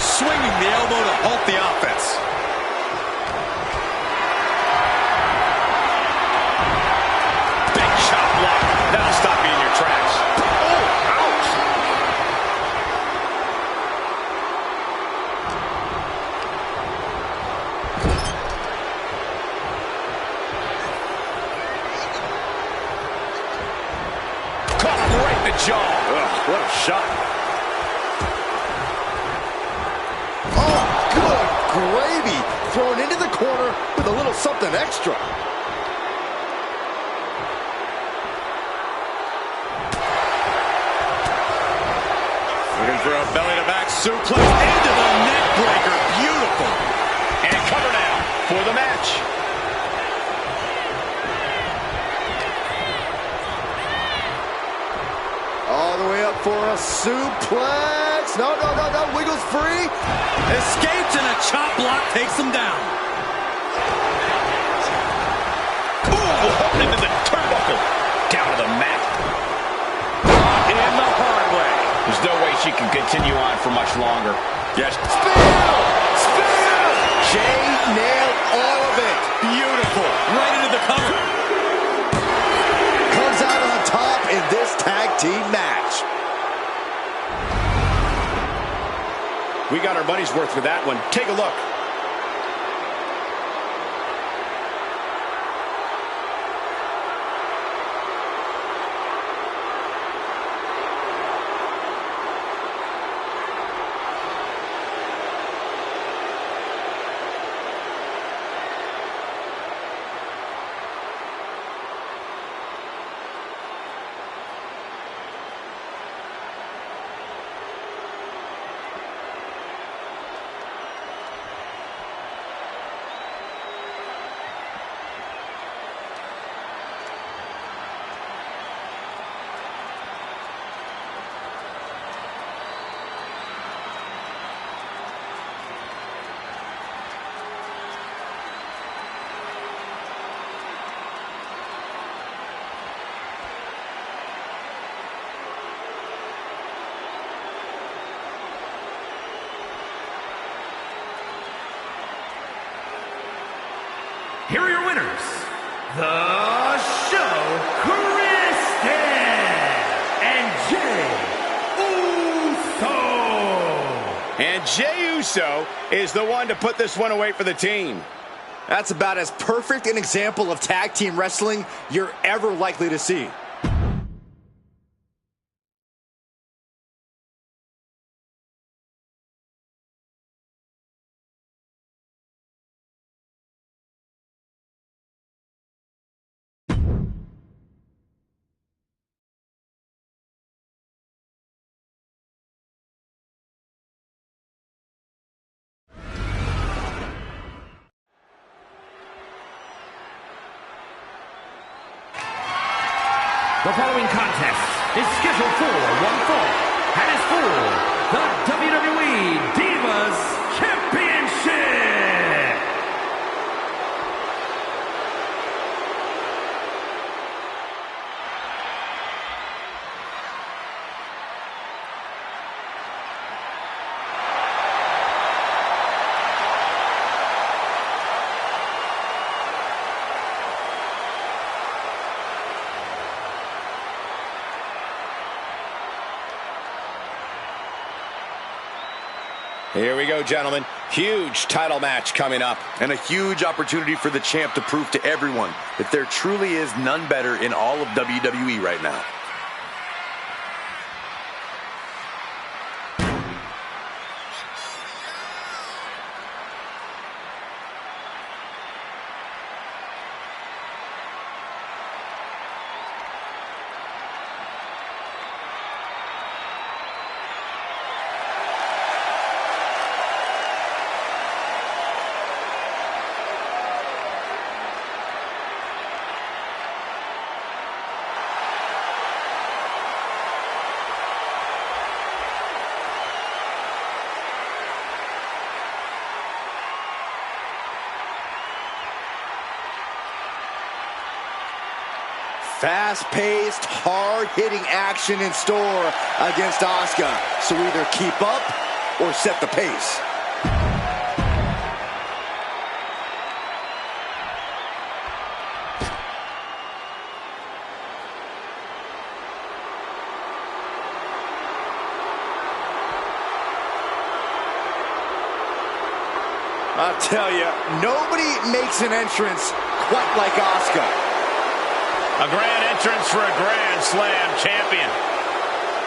Swinging the elbow to halt the offense. Big chop block. That'll stop you in your tracks. Oh, ouch. Caught him right in the jaw. Ugh, what a shot. Oh, good gravy. Thrown into the corner with a little something extra. Looking for a belly-to-back suplex into the neck breaker. Beautiful. And cover now for the match. All the way up for a suplex. No, no, no, no. Wiggles free. Escapes and a chop block takes him down. Ooh, into the turnbuckle. Down to the mat. In the hard way. There's no way she can continue on for much longer. Yes. Spear! Spear! Jay nailed all of it. Beautiful. Right into the cover. Comes out on top in this tag team match. We got our money's worth with that one. Take a look. Here are your winners, the Show, Kristen and Jey Uso. And Jey Uso is the one to put this one away for the team. That's about as perfect an example of tag team wrestling you're ever likely to see. The following contest is scheduled for one fall and is for the WWE Divas Championship. Here we go, gentlemen. Huge title match coming up. And a huge opportunity for the champ to prove to everyone that there truly is none better in all of WWE right now. Fast-paced, hard-hitting action in store against Asuka. So either keep up or set the pace. I'll tell you, nobody makes an entrance quite like Asuka. A grand entrance for a Grand Slam champion.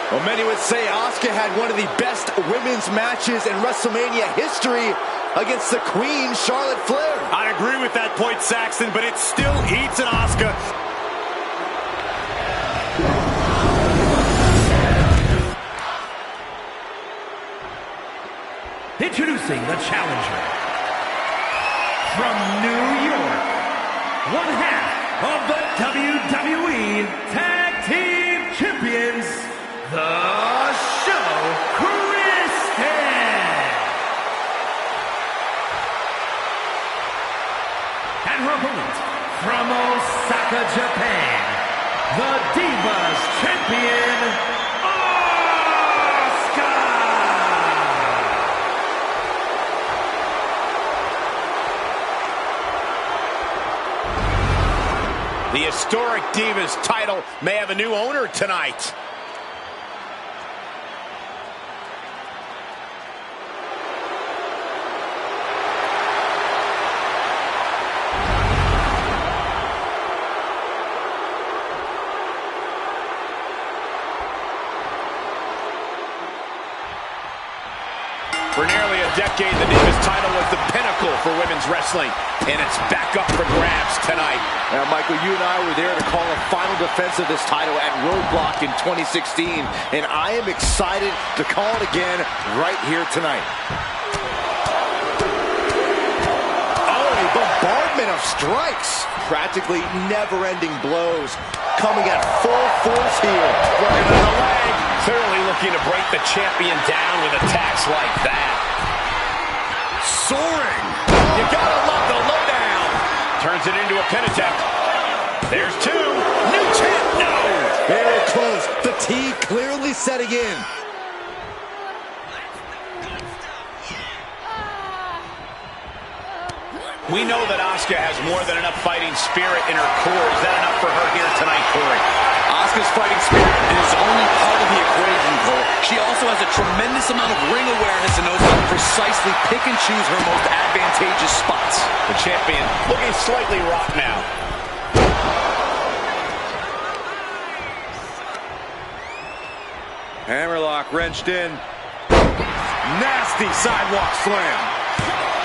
Well, many would say Asuka had one of the best women's matches in WrestleMania history against the Queen, Charlotte Flair. I agree with that point, Saxton, but it still eats at Asuka. Introducing the challenger from New York, one half of the WWE Tag Team Champions, the show, Kristen. And her opponent, from Osaka, Japan, the Divas Champion, Asuka! The historic Divas title may have a new owner tonight. For nearly a decade, the Divas title was the pinnacle for women's wrestling, and it's back up for grabs tonight. Now, Michael, you and I were there to call a final defense of this title at Roadblock in 2016, and I am excited to call it again right here tonight. Oh, a bombardment of strikes. Practically never-ending blows coming at full force here. Working on the leg. Clearly looking to break the champion down with attacks like that. Soaring. You gotta love the lowdown. Turns it into a pin attempt. There's two. New champ. No. Very close. Fatigue clearly setting in. We know that Asuka has more than enough fighting spirit in her core. Is that enough for her here tonight, Corey? Asuka's fighting spirit is only part of the equation, Cole. She also has a tremendous amount of ring awareness and knows how to precisely pick and choose her most advantageous spots. The champion looking slightly rocked now. Hammerlock wrenched in. Nasty sidewalk slam.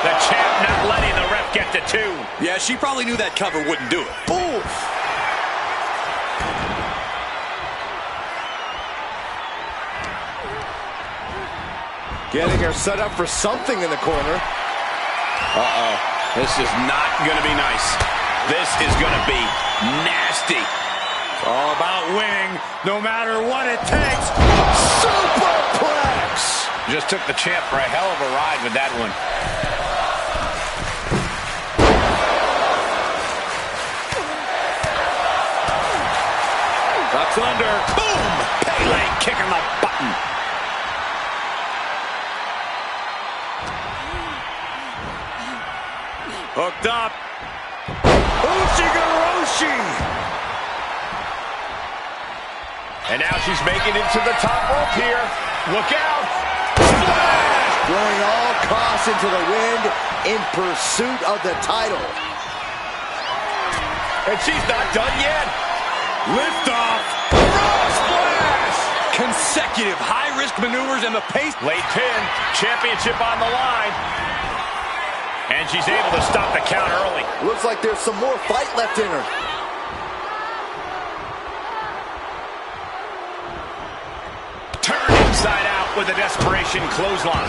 The champ not letting the ref get to two. Yeah, she probably knew that cover wouldn't do it. Oof. Getting her set up for something in the corner. Uh-oh. This is not going to be nice. This is going to be nasty. All about winning, no matter what it takes. Superplex! Just took the champ for a hell of a ride with that one. Ducks under. Boom! Pele kicking the button. Hooked up. Ushigoroshi. And now she's making it to the top rope here. Look out. Splash! Throwing all costs into the wind in pursuit of the title. And she's not done yet. Lift off. Frog splash! Consecutive high-risk maneuvers and the pace. Late pin. Championship on the line. And she's able to stop the count early. Looks like there's some more fight left in her. Turned inside out with a desperation clothesline.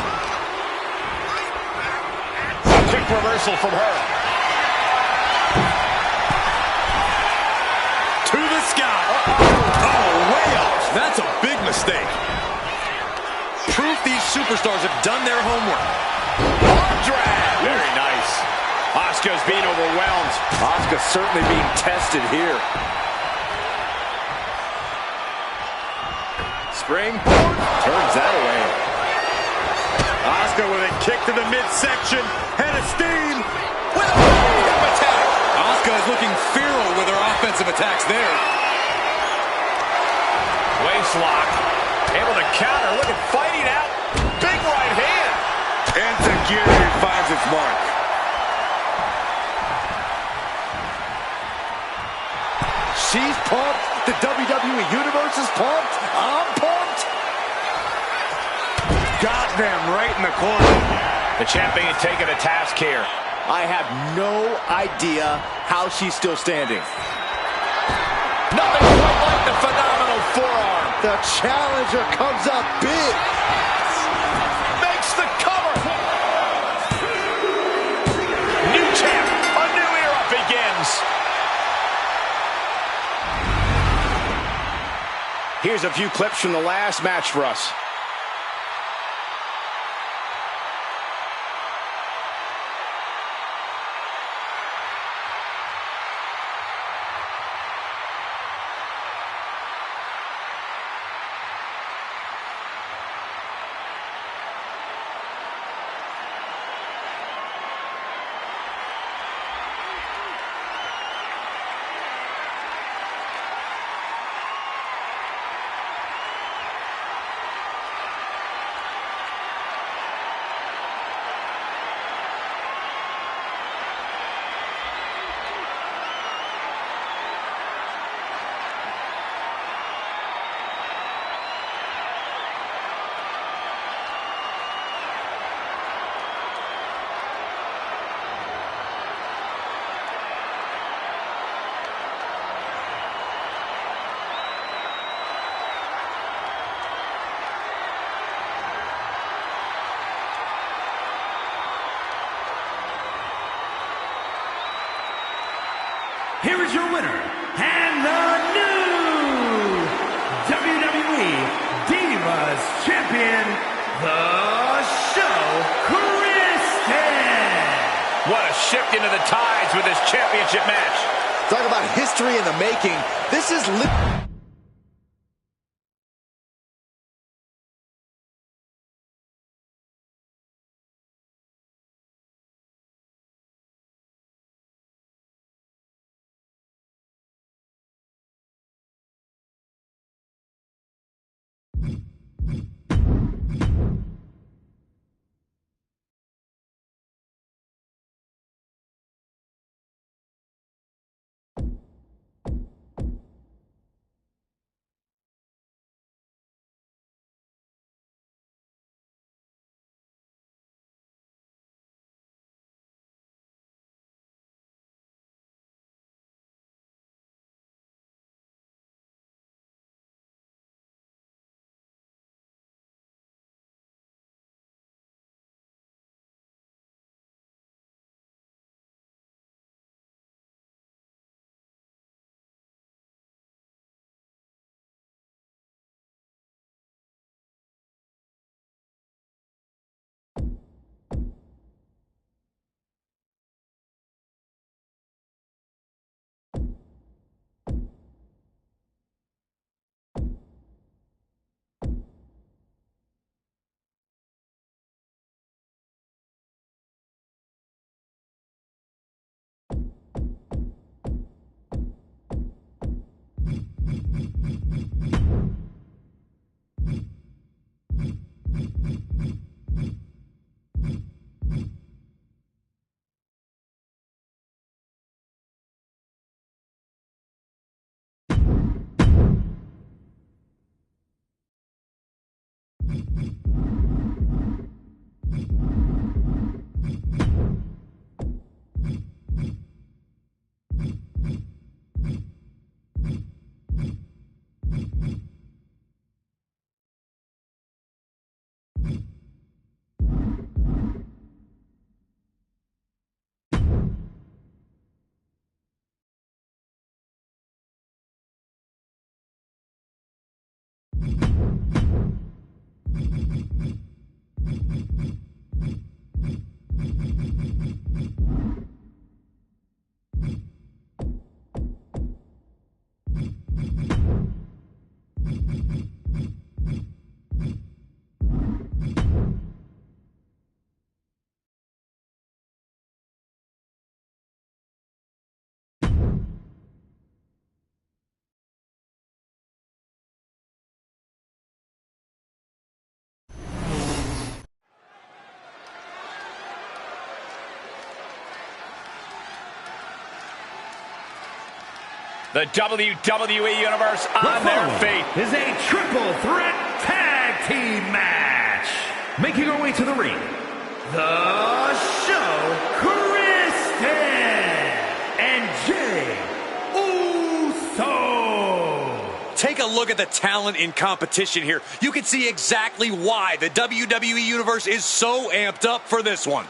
A quick reversal from her. To the sky. Oh, way off. That's a big mistake. Proof these superstars have done their homework. Arm drag. Very nice. Asuka's being overwhelmed. Asuka certainly being tested here. Springboard. Turns that away. Asuka with a kick to the midsection. Head of steam. With a hip attack. Asuka is looking feral with her offensive attacks there. Waist lock. Able to counter. Look at fighting out. Big right hand. And Tajiri finds its mark. She's pumped. The WWE Universe is pumped. I'm pumped. Got them right in the corner. The champion taking a task here. I have no idea how she's still standing. Nothing quite like the phenomenal forearm. The challenger comes up big. Makes the cover. New champ. A new era begins. Here's a few clips from the last match for us. Here is your winner, and the new WWE Divas Champion, the Show, Kristen. What a shift into the tides with this championship match. Talk about history in the making. This is The WWE Universe on their feet. Is a triple threat tag team match. Making our way to the ring, the Show, Kristen and Jey Uso. Take a look at the talent in competition here. You can see exactly why the WWE Universe is so amped up for this one.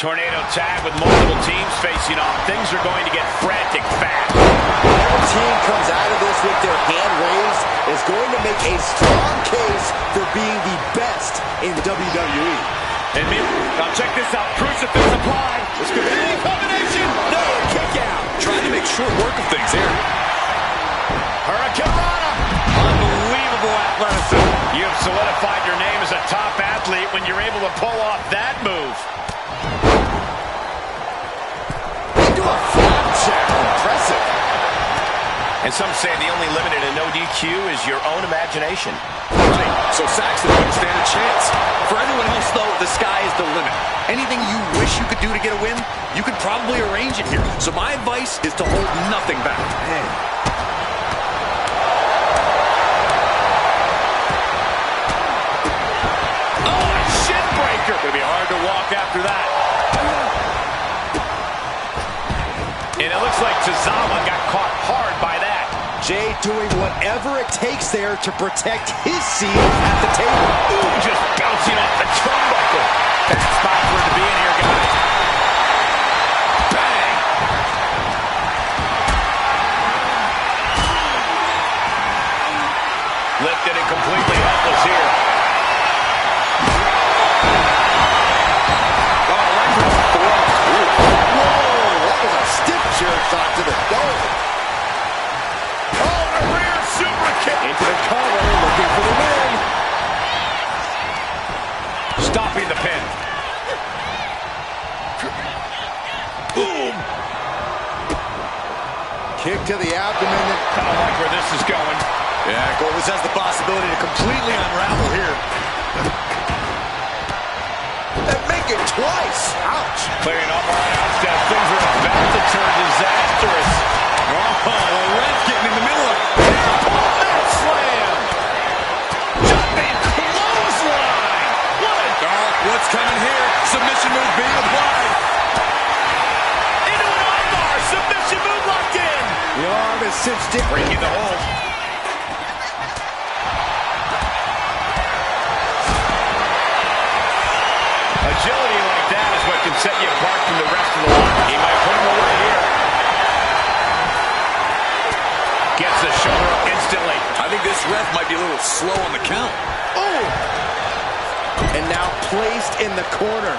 Tornado tag with multiple teams facing off. Things are going to get frantic fast. Whatever team comes out of this with their hand raised is going to make a strong case for being the best in WWE. And now check this out. Crucifix applied. This could be a combination. No, kick out. Trying to make short work of things here. Hurricane Rana. Unbelievable athleticism. You have solidified your name as a top athlete when you're able to pull off that move. Into a flap check. Impressive. And some say the only limit in a no DQ is your own imagination. Right, so Saxton wouldn't stand a chance. For everyone else, though, the sky is the limit. Anything you wish you could do to get a win, you could probably arrange it here. So my advice is to hold nothing back. Man. Oh, a shin breaker. Gonna be hard to walk after that. And it looks like Tozawa got caught hard by that. Jay doing whatever it takes there to protect his seat at the table. Ooh, just bouncing off the turnbuckle. Bad spot for it to be in here, guys. Bang! Lifted and completely helpless here. Chair shot to the dome. Oh, a rear super kick. Into the cover, looking for the win. Stopping the pin. Boom. Kick to the abdomen. I don't like where this is going. Yeah, Goldust has the possibility to completely unravel here. And make it twice. Ouch. Clearing up our outstep. Things are about to turn disastrous. Oh, the ref getting in the middle of That slam. Jumping clothesline. what's coming here? Submission move being applied. Into an armbar. Submission move locked in. The arm is cinched in. Breaking the hold. Agility like that is what can set you apart from the rest of the lot. He might put him away here. Gets the shoulder up instantly. I think this ref might be a little slow on the count. Oh! And now placed in the corner.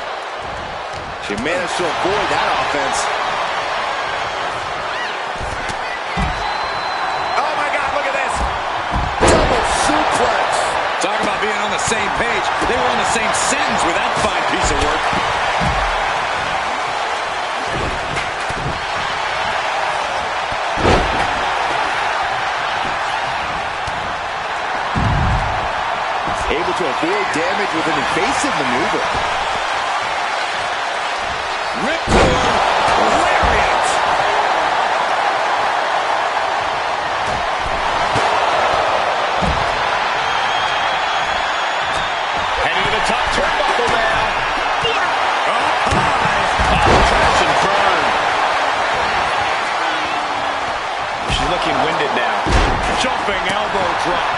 She managed to avoid that offense. Oh my God, look at this. Double suplex. Talk about being on the same page. They were on the same sentence with that fine piece of work. Able to avoid damage with an evasive maneuver. Ripcord lariat. Heading to the top turnbuckle now. Crash and burn. She's looking winded now. Jumping elbow drop.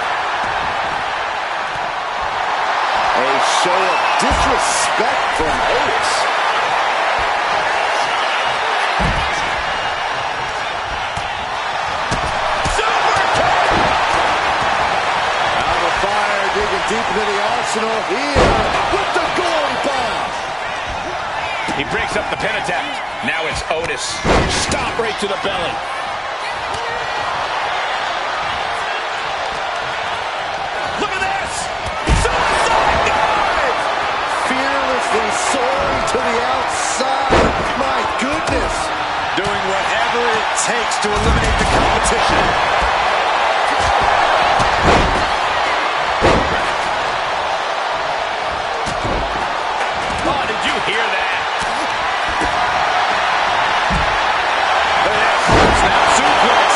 A show of disrespect from Otis. Out of fire, digging deep into the arsenal here with the goalie bomb. He breaks up the pin attempt. Now it's Otis. Stop right to the belly. Look at this. Suicide dive. Fearlessly soaring to the outside. My goodness. Doing whatever it takes to eliminate the competition. Oh, did you hear that? Snap suplex.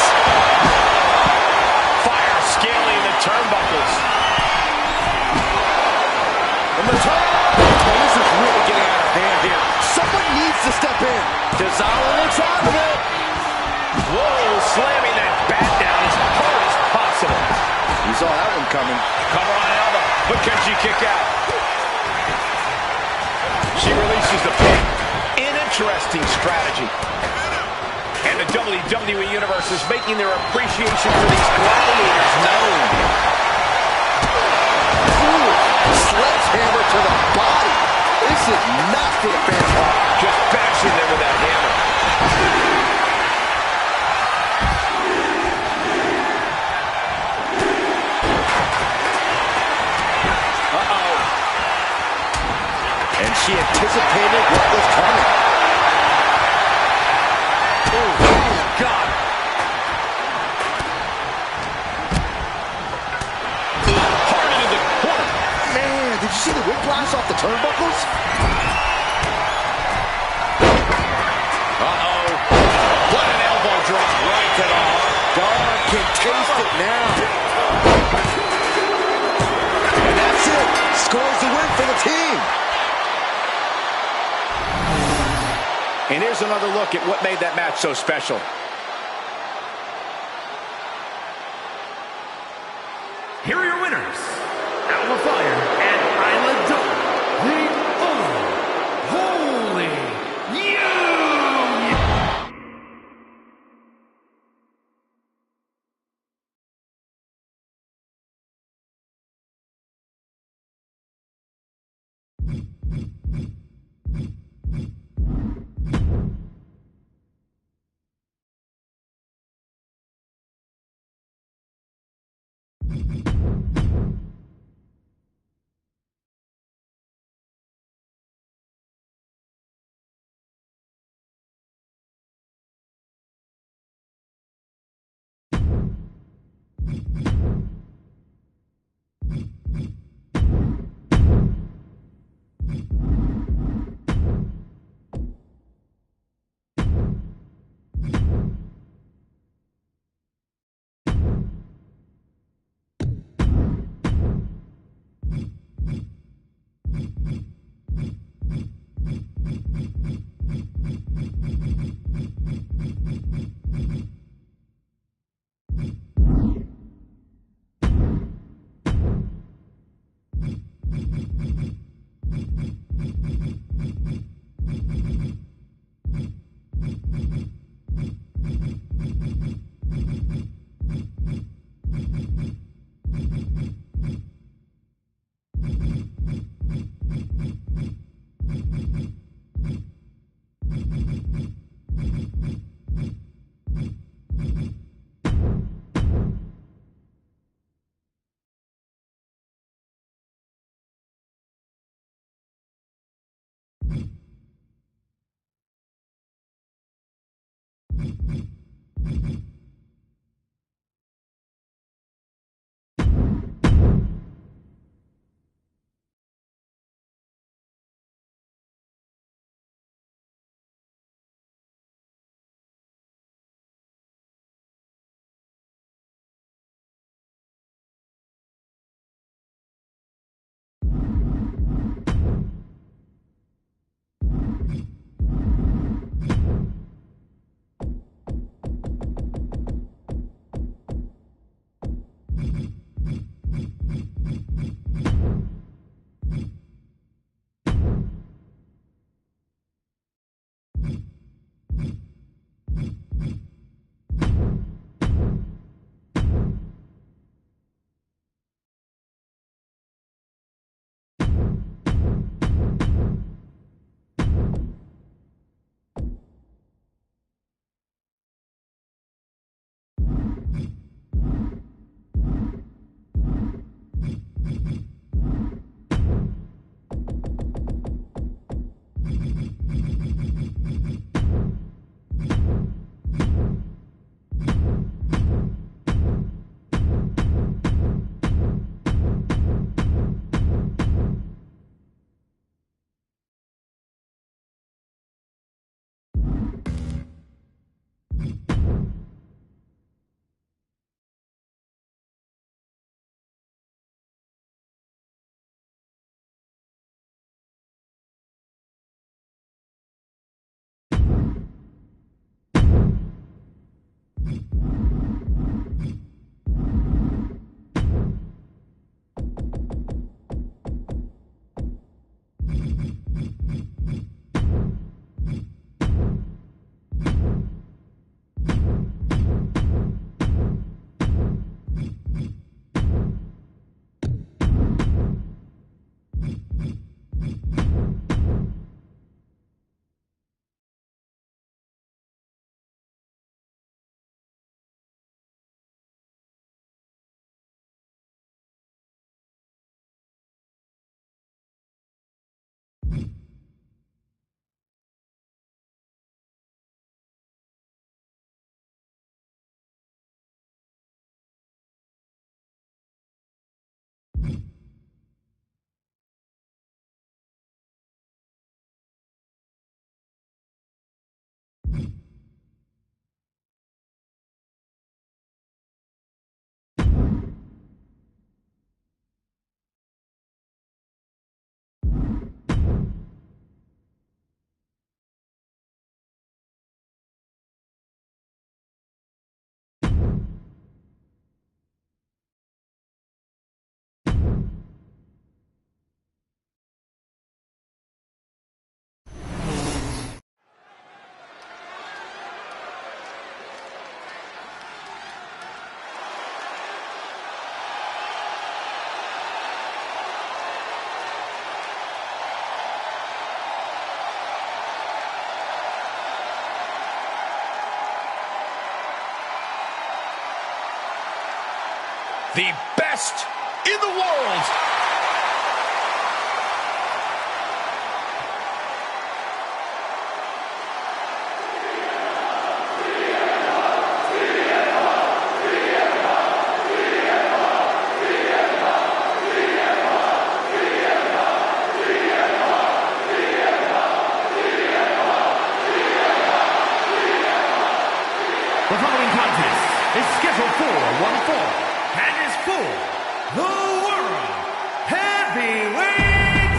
Fire scaling the turnbuckles. From the top. Oh, this is really getting out of hand here. Someone needs to step in. Tozawa looks out of it. Whoa, slamming that bat down as hard as possible. You saw that one coming. Cover on elbow, but can she kick out? She releases the pin. interesting strategy. And the WWE Universe is making their appreciation for these gladiators known. Ooh, sledgehammer to the body. This is not for the fans' heart. Just bashing them with that hammer. And she anticipated what was coming. Oh, God. Hard into the corner. Man, did you see the whiplash off the turnbuckles? Uh-oh. What an elbow drop right to the heart. Dawn can taste it now. And that's it. Scores the win for the team. And here's another look at what made that match so special. Here are your winners, Alma Fire and Isla Dawn, the Unholy Union. the best in the world. The following contest is scheduled for one fall and is for the World Heavyweight.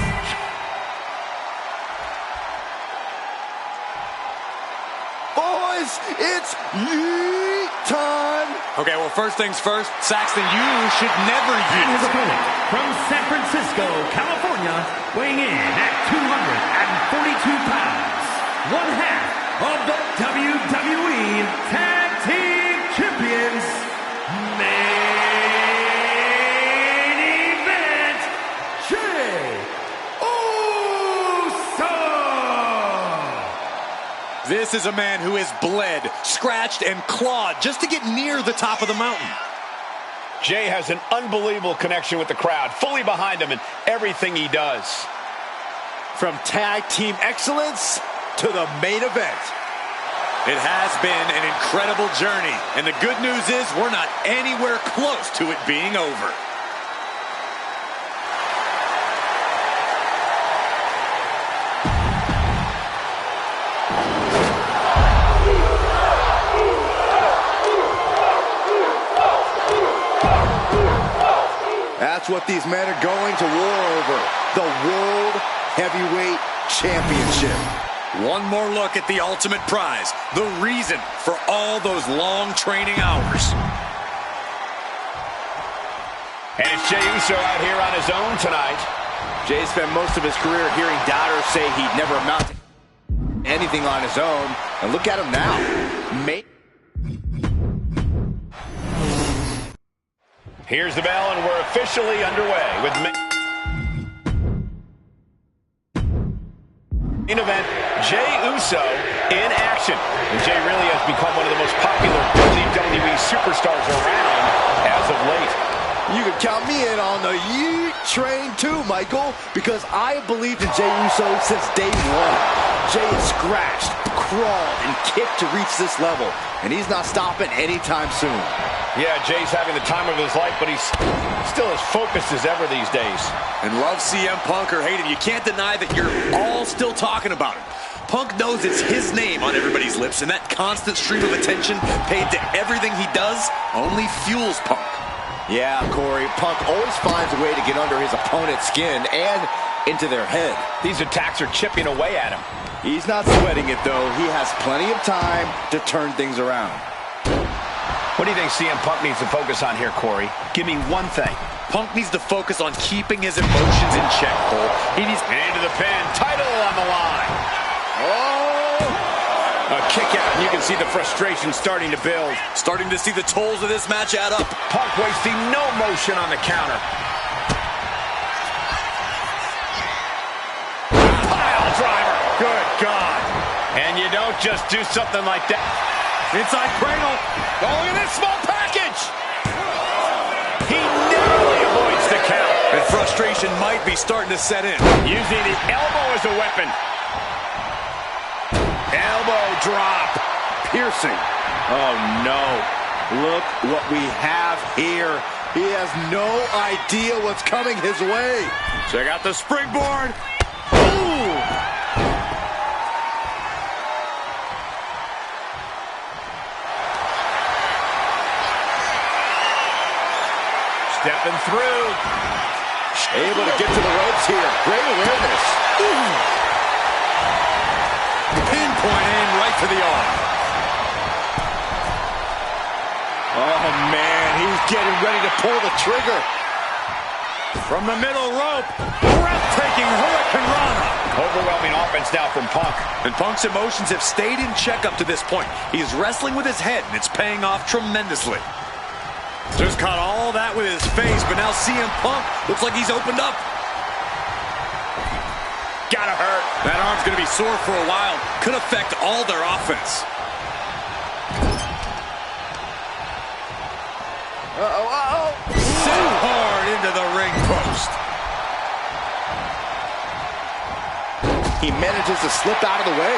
Boys, it's yeet time. Okay, well, first things first, Saxton, you should never And his yeet. opponent from San Francisco, California, weighing in at 242 pounds, one half of the WWE Tag Team Champions, main event, Jey Uso. This is a man who has bled, scratched, and clawed just to get near the top of the mountain. Jey has an unbelievable connection with the crowd, fully behind him in everything he does. From tag team excellence to the main event. It has been an incredible journey, and the good news is we're not anywhere close to it being over. That's what these men are going to war over. The World Heavyweight Championship. One more look at the ultimate prize, the reason for all those long training hours. And it's Jey Uso out here on his own tonight. Jey spent most of his career hearing doubters say he'd never amount to anything on his own. And look at him now. Here's the bell, and we're officially underway with main event, Jey Uso in action. And Jey really has become one of the most popular WWE superstars around as of late. You can count me in on the yeet train too, Michael, because I have believed in Jey Uso since day one. Jey has scratched, crawled, and kicked to reach this level, and he's not stopping anytime soon. Yeah, Jey's having the time of his life, but he's still as focused as ever these days. And love CM Punk or hate him, you can't deny that you're all still talking about him. Punk knows it's his name on everybody's lips, and that constant stream of attention paid to everything he does only fuels Punk. Yeah, Corey, Punk always finds a way to get under his opponent's skin and into their head. These attacks are chipping away at him. He's not sweating it, though. He has plenty of time to turn things around. What do you think CM Punk needs to focus on here, Corey? Give me one thing. Punk needs to focus on keeping his emotions in check, Cole. He needs Into the pin, title on the line. Oh! A kick out, and you can see the frustration starting to build. starting to see the tolls of this match add up. Punk wasting no motion on the counter. Pile driver. Good God. And you don't just do something like that. Inside cradle. Oh, look at this small package. He narrowly avoids the count. And frustration might be starting to set in. Using the elbow as a weapon. Elbow drop. Piercing. Oh, no. Look what we have here. He has no idea what's coming his way. Check out the springboard. Ooh! Stepping through. Able to get to the ropes here. Great awareness. Ooh. Pinpoint aim right to the arm. Oh, man, he's getting ready to pull the trigger. From the middle rope. Breathtaking Hurricane Rana. Overwhelming offense now from Punk. And Punk's emotions have stayed in check up to this point. He's wrestling with his head, and it's paying off tremendously. Just caught all that with his face, but now CM Punk looks like he's opened up. Gotta hurt. That arm's going to be sore for a while. Could affect all their offense. Uh-oh, uh-oh. he manages to slip out of the way.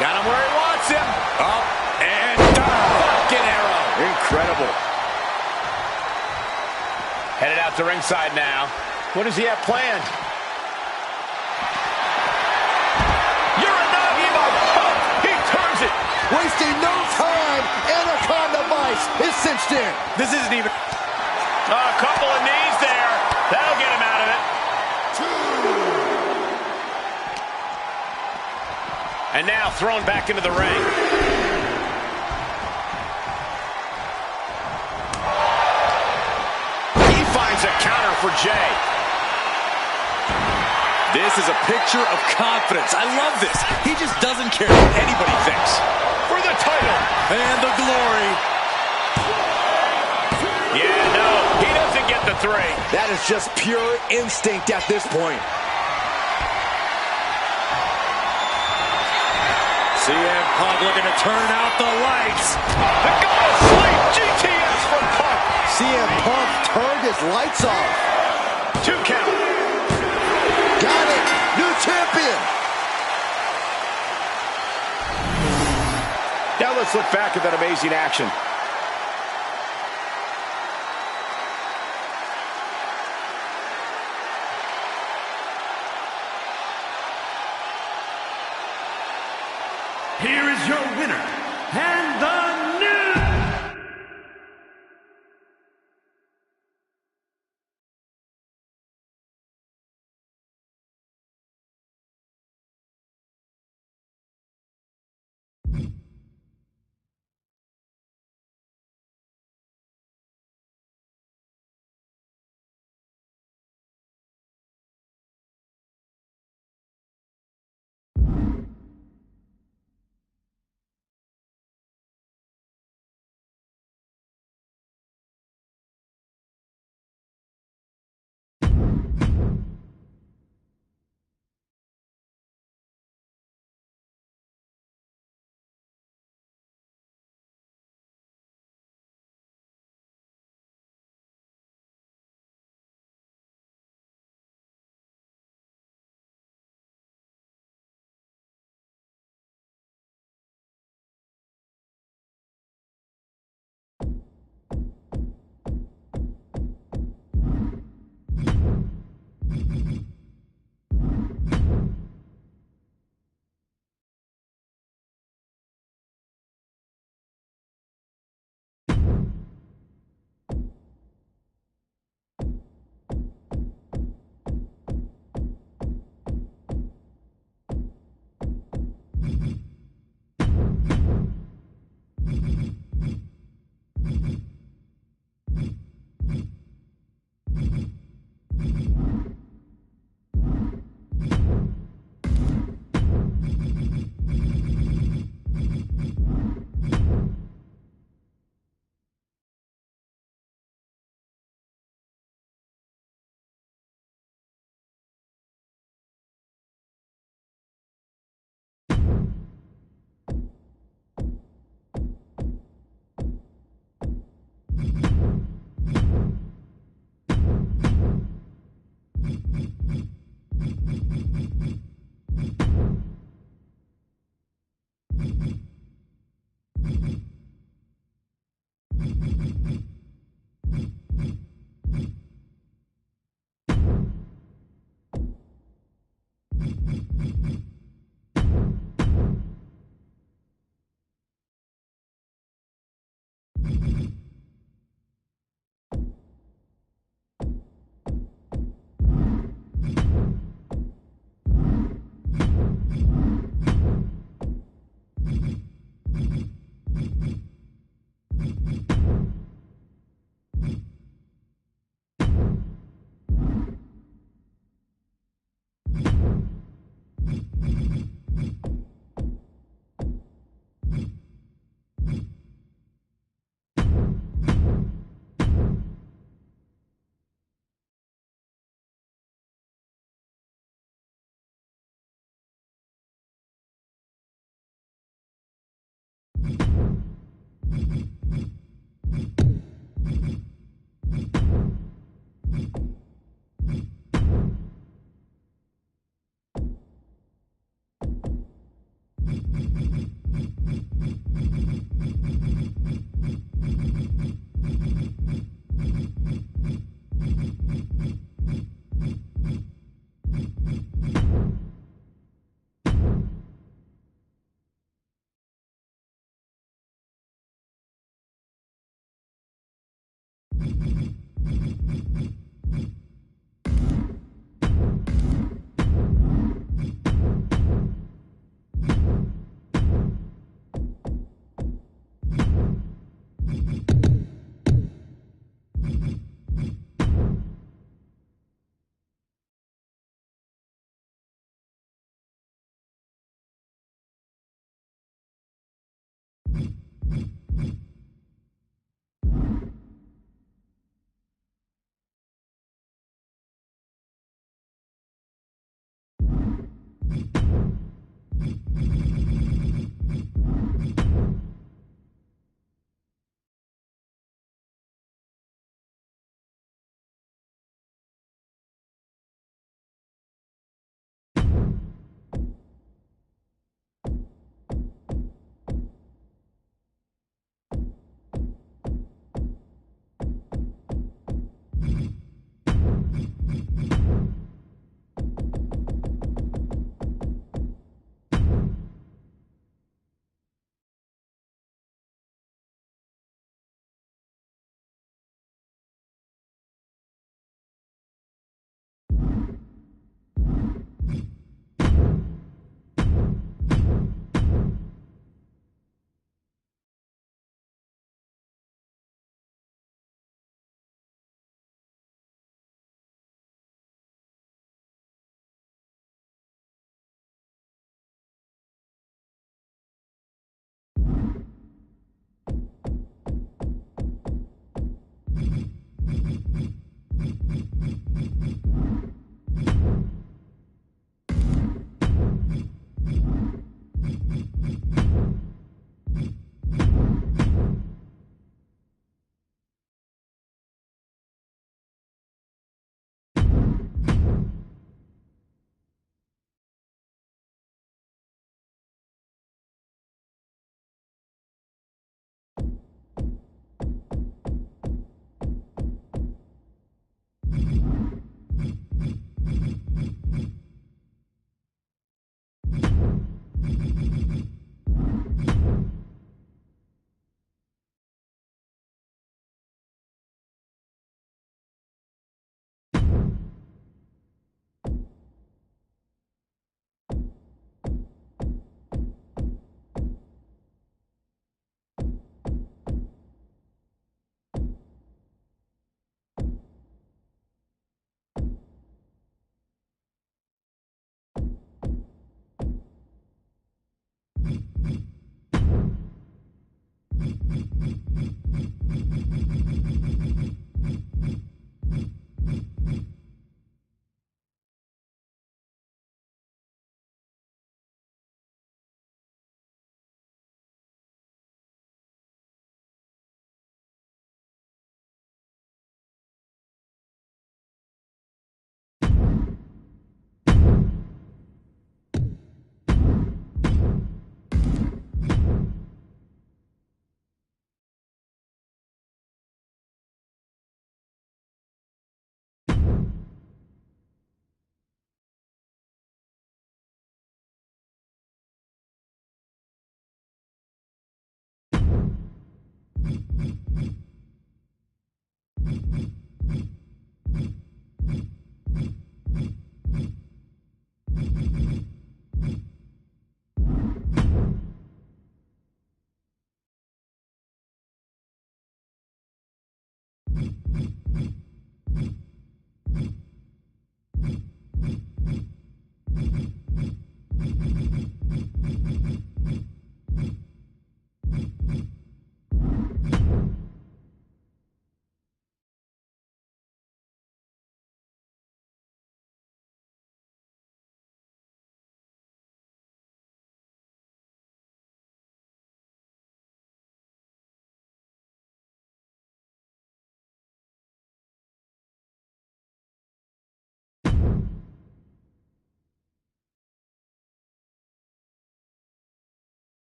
Got him where he wants him. Up and down. Fucking arrow. Incredible. Headed out to ringside now. What does he have planned? You're a doggy, my pump. He turns it. Wasting no time. Anaconda Vice is cinched in. This isn't even... A couple of knees there. That'll get him out of it. And now thrown back into the ring. He finds a counter for Jay. This is a picture of confidence. I love this. He just doesn't care what anybody thinks. For the title. And the glory. Yeah, no, he doesn't get the three. That is just pure instinct at this point. CM Punk looking to turn out the lights. The go to sleep. GTS from Punk. CM Punk turned his lights off. 2 count. Got it. New champion. Now let's look back at that amazing action. Here is your winner, and the new...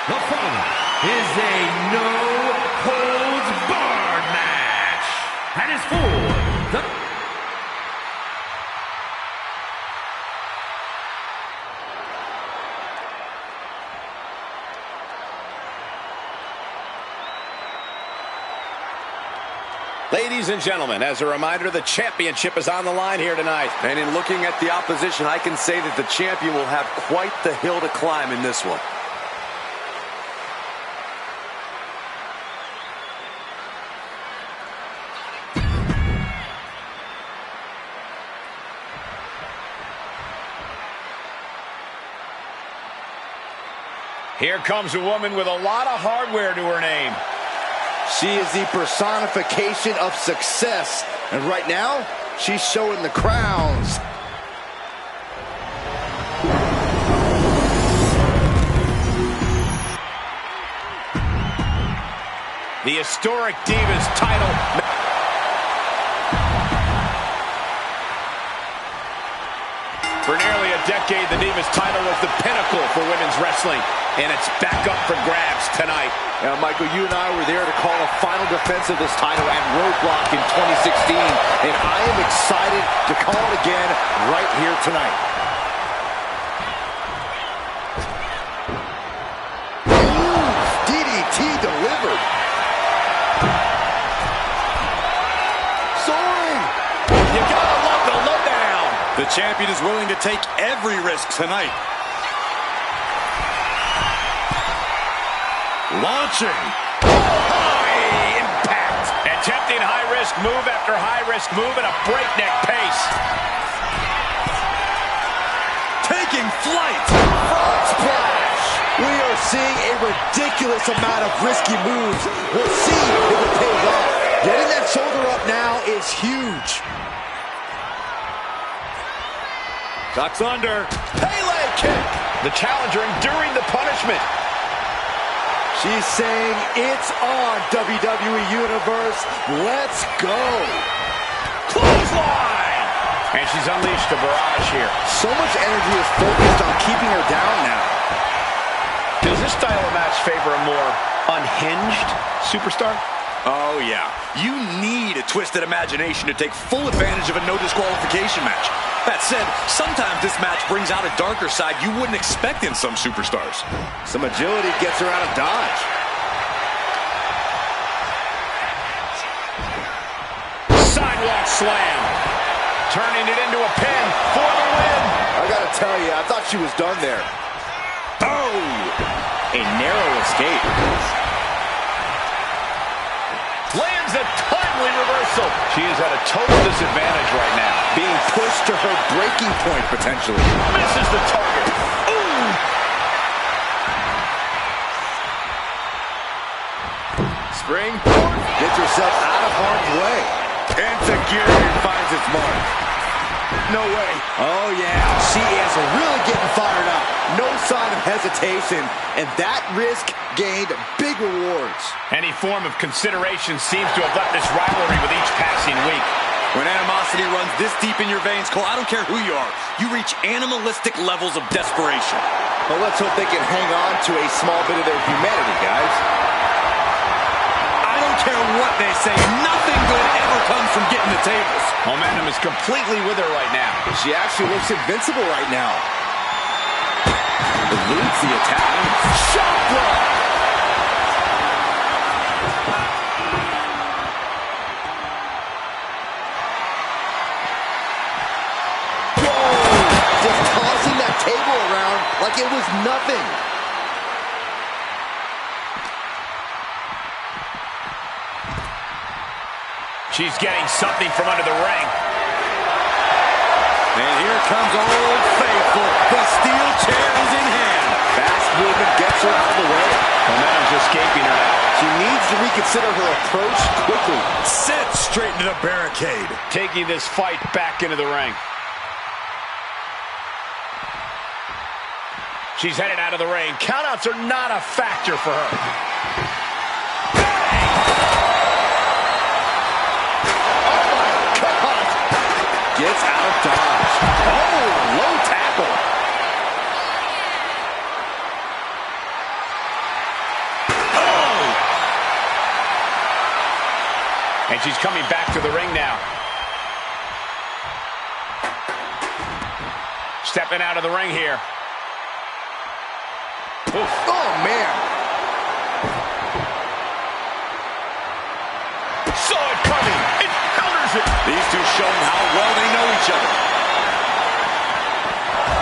The following is a no-holds-barred match. And is for the... Ladies and gentlemen, as a reminder, the championship is on the line here tonight. And in looking at the opposition, I can say that the champion will have quite the hill to climb in this one. Here comes a woman with a lot of hardware to her name. She is the personification of success. And right now, she's showing the crowns. The historic Divas title. For nearly a decade, the Divas title was the pinnacle for women's wrestling. And it's back up for grabs tonight. Now, Michael, you and I were there to call a final defense of this title at Roadblock in 2016. And I am excited to call it again right here tonight. DDT delivered. Soaring. You gotta love the lowdown. The champion is willing to take every risk tonight. Launching. High impact. Attempting high-risk move after high-risk move at a breakneck pace. Taking flight. Frog splash. We are seeing a ridiculous amount of risky moves. We'll see if it pays off. Getting that shoulder up now is huge. Ducks under. Pele kick. The challenger enduring the punishment. She's saying it's on, WWE Universe. Let's go. Clothesline. And she's unleashed a barrage here. So much energy is focused on keeping her down now. Does this style of match favor a more unhinged superstar? Oh, yeah. You need a twisted imagination to take full advantage of a no disqualification match. That said, sometimes this match brings out a darker side you wouldn't expect in some superstars. Some agility gets her out of dodge. Sidewalk slam. Turning it into a pin for the win. I gotta tell you, I thought she was done there. Oh! A narrow escape. Lands a timely reversal. She is at a total disadvantage right now. Being pushed to her breaking point, potentially. Misses the target. Ooh! Springboard. Gets herself out of harm's way. Enzuigiri finds its mark. No way. Oh, yeah. She is really getting fired up. No sign of hesitation. And that risk gained big rewards. Any form of consideration seems to have left this rivalry with each passing week. When animosity runs this deep in your veins, Cole, I don't care who you are, you reach animalistic levels of desperation. Well, let's hope they can hang on to a small bit of their humanity, guys. I don't care what they say, nothing good ever comes from getting the tables. Momentum is completely with her right now. She actually looks invincible right now. Eludes the attack. Shot block. Just tossing that table around like it was nothing. She's getting something from under the ring. And here comes Old Faithful. The steel chair is in hand. Fast movement gets her out of the way. Momentum's escaping her now. She needs to reconsider her approach quickly. Set straight into the barricade. Taking this fight back into the ring. She's headed out of the ring. Countouts are not a factor for her. Gets out of dodge. Oh, low tackle. Oh! And she's coming back to the ring now. Stepping out of the ring here. Oof. Oh, man. Saw it coming. It counters it. These two showing how well they know each other.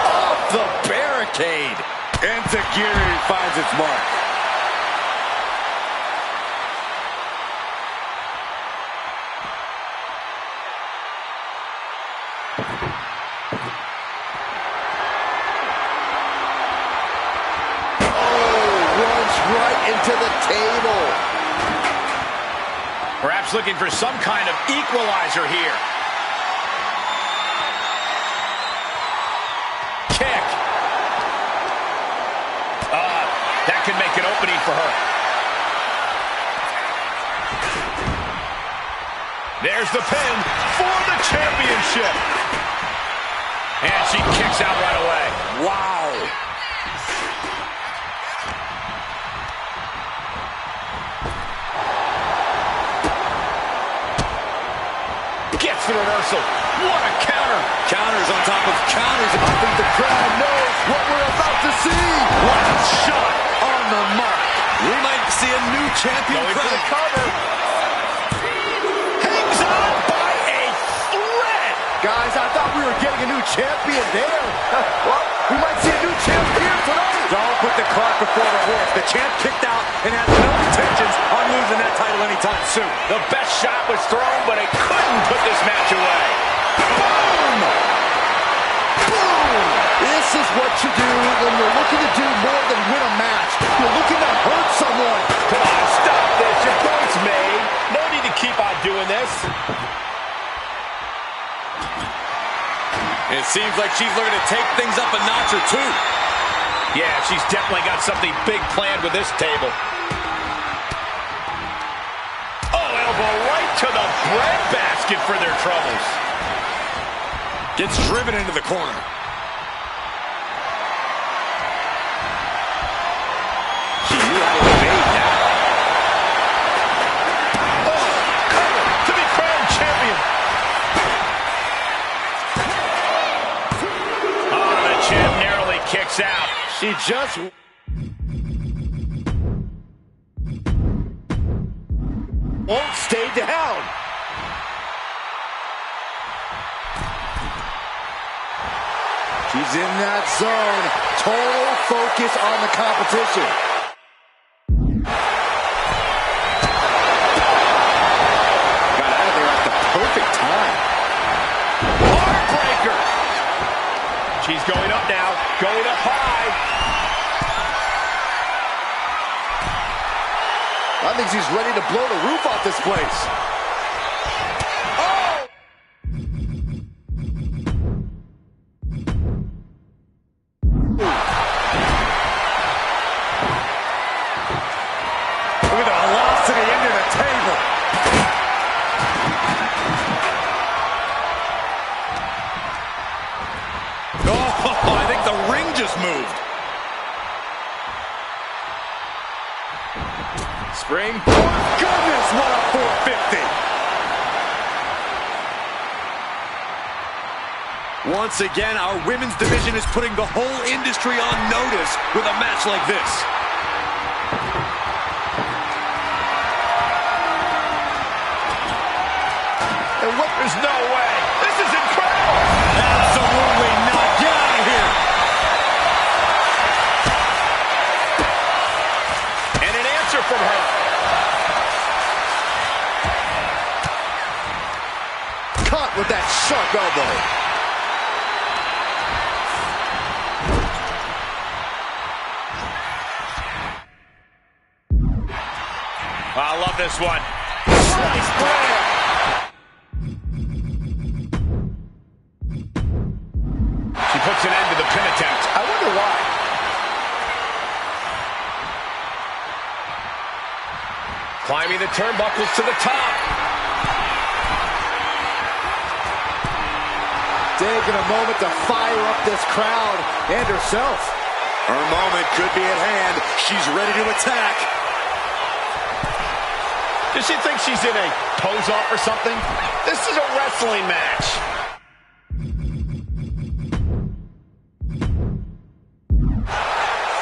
Off the barricade. Enziguri finds its mark. Right into the table. Perhaps looking for some kind of equalizer here. Kick. That could make an opening for her. There's the pin for the championship. And she kicks out right away. Wow. Gets the reversal. What a counter. Counters on top of counters. I think the crowd knows what we're about to see. Last shot on the mark. We might see a new champion Going for the crowned. cover. Hangs on by a thread. Guys, I thought we were getting a new champion there. Well, we might see a new champion tonight. Don't put the cart before the horse. The champ kicked out and has no intentions on losing that title anytime soon. The best shot was thrown, but it couldn't put this match away. Boom! Boom! This is what you do when you're looking to do more than win a match. You're looking to hurt someone. Come on, stop this. Your point's made. No need to keep on doing this. It seems like she's looking to take things up a notch or two. Yeah, she's definitely got something big planned with this table. Oh, elbow right to the breadbasket for their troubles. Gets driven into the corner. She knew how to evade that. Oh, cover to be crowned champion. Oh, the champ narrowly kicks out. She just... won't stay down. She's in that zone. Total focus on the competition. Got out of there at the perfect time. Heartbreaker. She's going up now. Going up high. I think she's ready to blow the roof off this place. Oh! Look at the velocity into the table. Oh, I think the ring just moved. Springboard. Goodness, what a 450. Once again, our women's division is putting the whole industry on notice with a match like this. And what? There's no way. This is incredible. Absolutely not. Get out of here. And an answer from her. Caught with that sharp elbow. I love this one. Slice blade. She puts an end to the pin attempt. I wonder why. Climbing the turnbuckles to the top. Taking a moment to fire up this crowd and herself. Her moment could be at hand. She's ready to attack. Does she think she's in a pose-off or something? This is a wrestling match.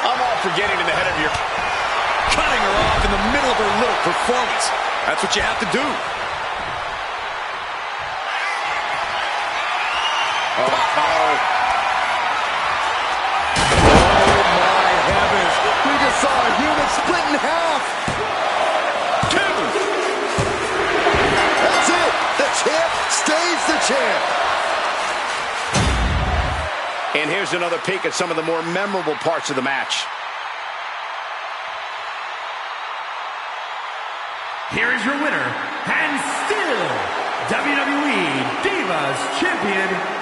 I'm all for getting in the head of your... Cutting her off in the middle of her little performance. That's what you have to do. Oh, no. Oh, my heavens. We just saw a human split in half. 2. That's it. The champ stays the champ. And here's another peek at some of the more memorable parts of the match. Here is your winner, and still WWE Divas Champion,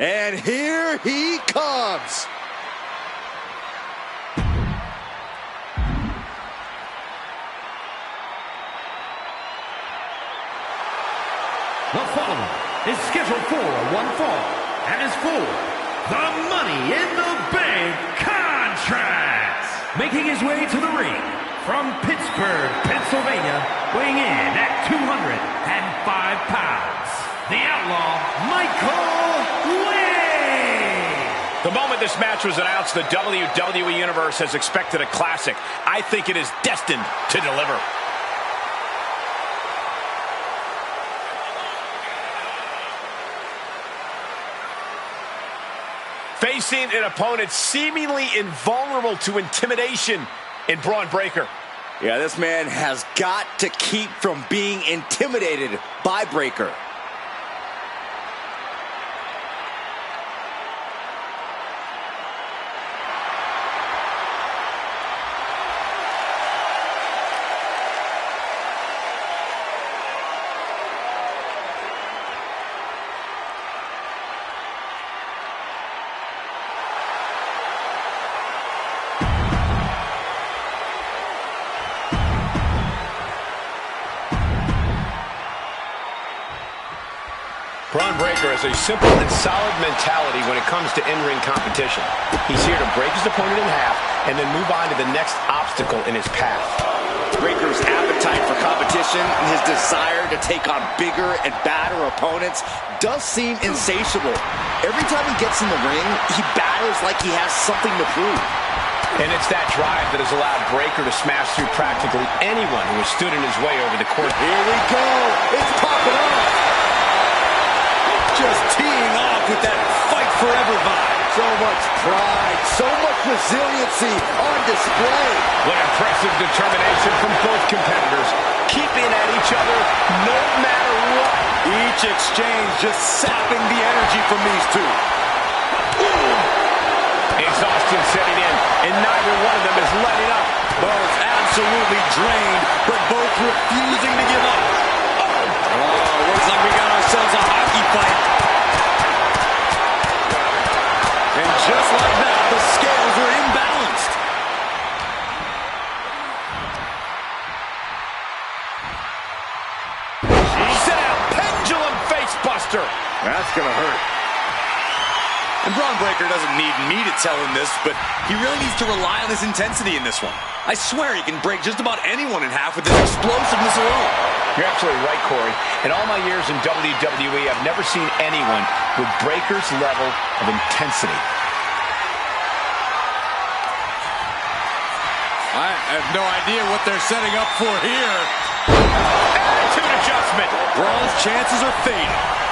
And here he comes. the following is scheduled for one fall and is for the Money in the Bank contract. Making his way to the ring from Pittsburgh, Pennsylvania, weighing in at 205 pounds, the Outlaw Michael Wwe. The moment this match was announced, the WWE Universe has expected a classic. I think it is destined to deliver. Facing an opponent seemingly invulnerable to intimidation in Braun Breaker. Yeah, this man has got to keep from being intimidated by Breaker. Braun Breaker has a simple and solid mentality when it comes to in-ring competition. He's here to break his opponent in half and then move on to the next obstacle in his path. Breaker's appetite for competition and his desire to take on bigger and badder opponents does seem insatiable. Every time he gets in the ring, he battles like he has something to prove. And it's that drive that has allowed Breaker to smash through practically anyone who has stood in his way over the course. Here we go. It's popping off. Just teeing off with that fight forever vibe. So much pride, so much resiliency on display. What impressive determination from both competitors, keeping at each other no matter what. Each exchange just sapping the energy from these two. Exhaustion setting in, and neither one of them is letting up. Both absolutely drained, but both refusing to give up. Oh, looks like we got ourselves a hockey fight. And just like that, the scales are imbalanced. Set out pendulum face buster. That's gonna hurt. And Braun Breaker doesn't need me to tell him this, but he really needs to rely on his intensity in this one. I swear he can break just about anyone in half with his explosiveness alone. You're absolutely right, Corey. In all my years in WWE, I've never seen anyone with Breaker's level of intensity. I have no idea what they're setting up for here. Attitude adjustment. Braun's chances are fading.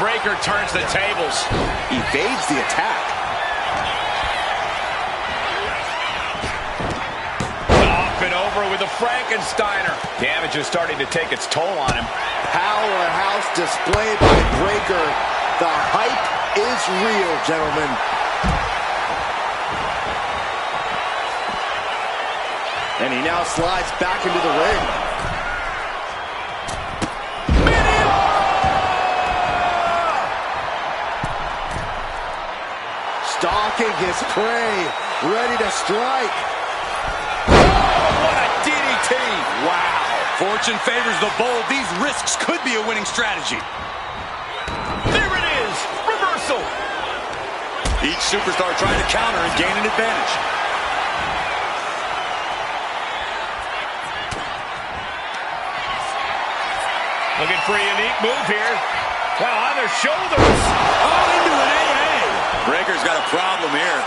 Breaker turns the tables. Evades the attack. Up and over with a Frankensteiner. Damage is starting to take its toll on him. Powerhouse display by Breaker. The hype is real, gentlemen. And he now slides back into the ring. stalking his prey, ready to strike. Oh, what a DDT! Wow. Fortune favors the bold. These risks could be a winning strategy. There it is! Reversal! Each superstar trying to counter and gain an advantage. Looking for a unique move here. Wow, on their shoulders. Oh, into an AA. Breaker's got a problem here.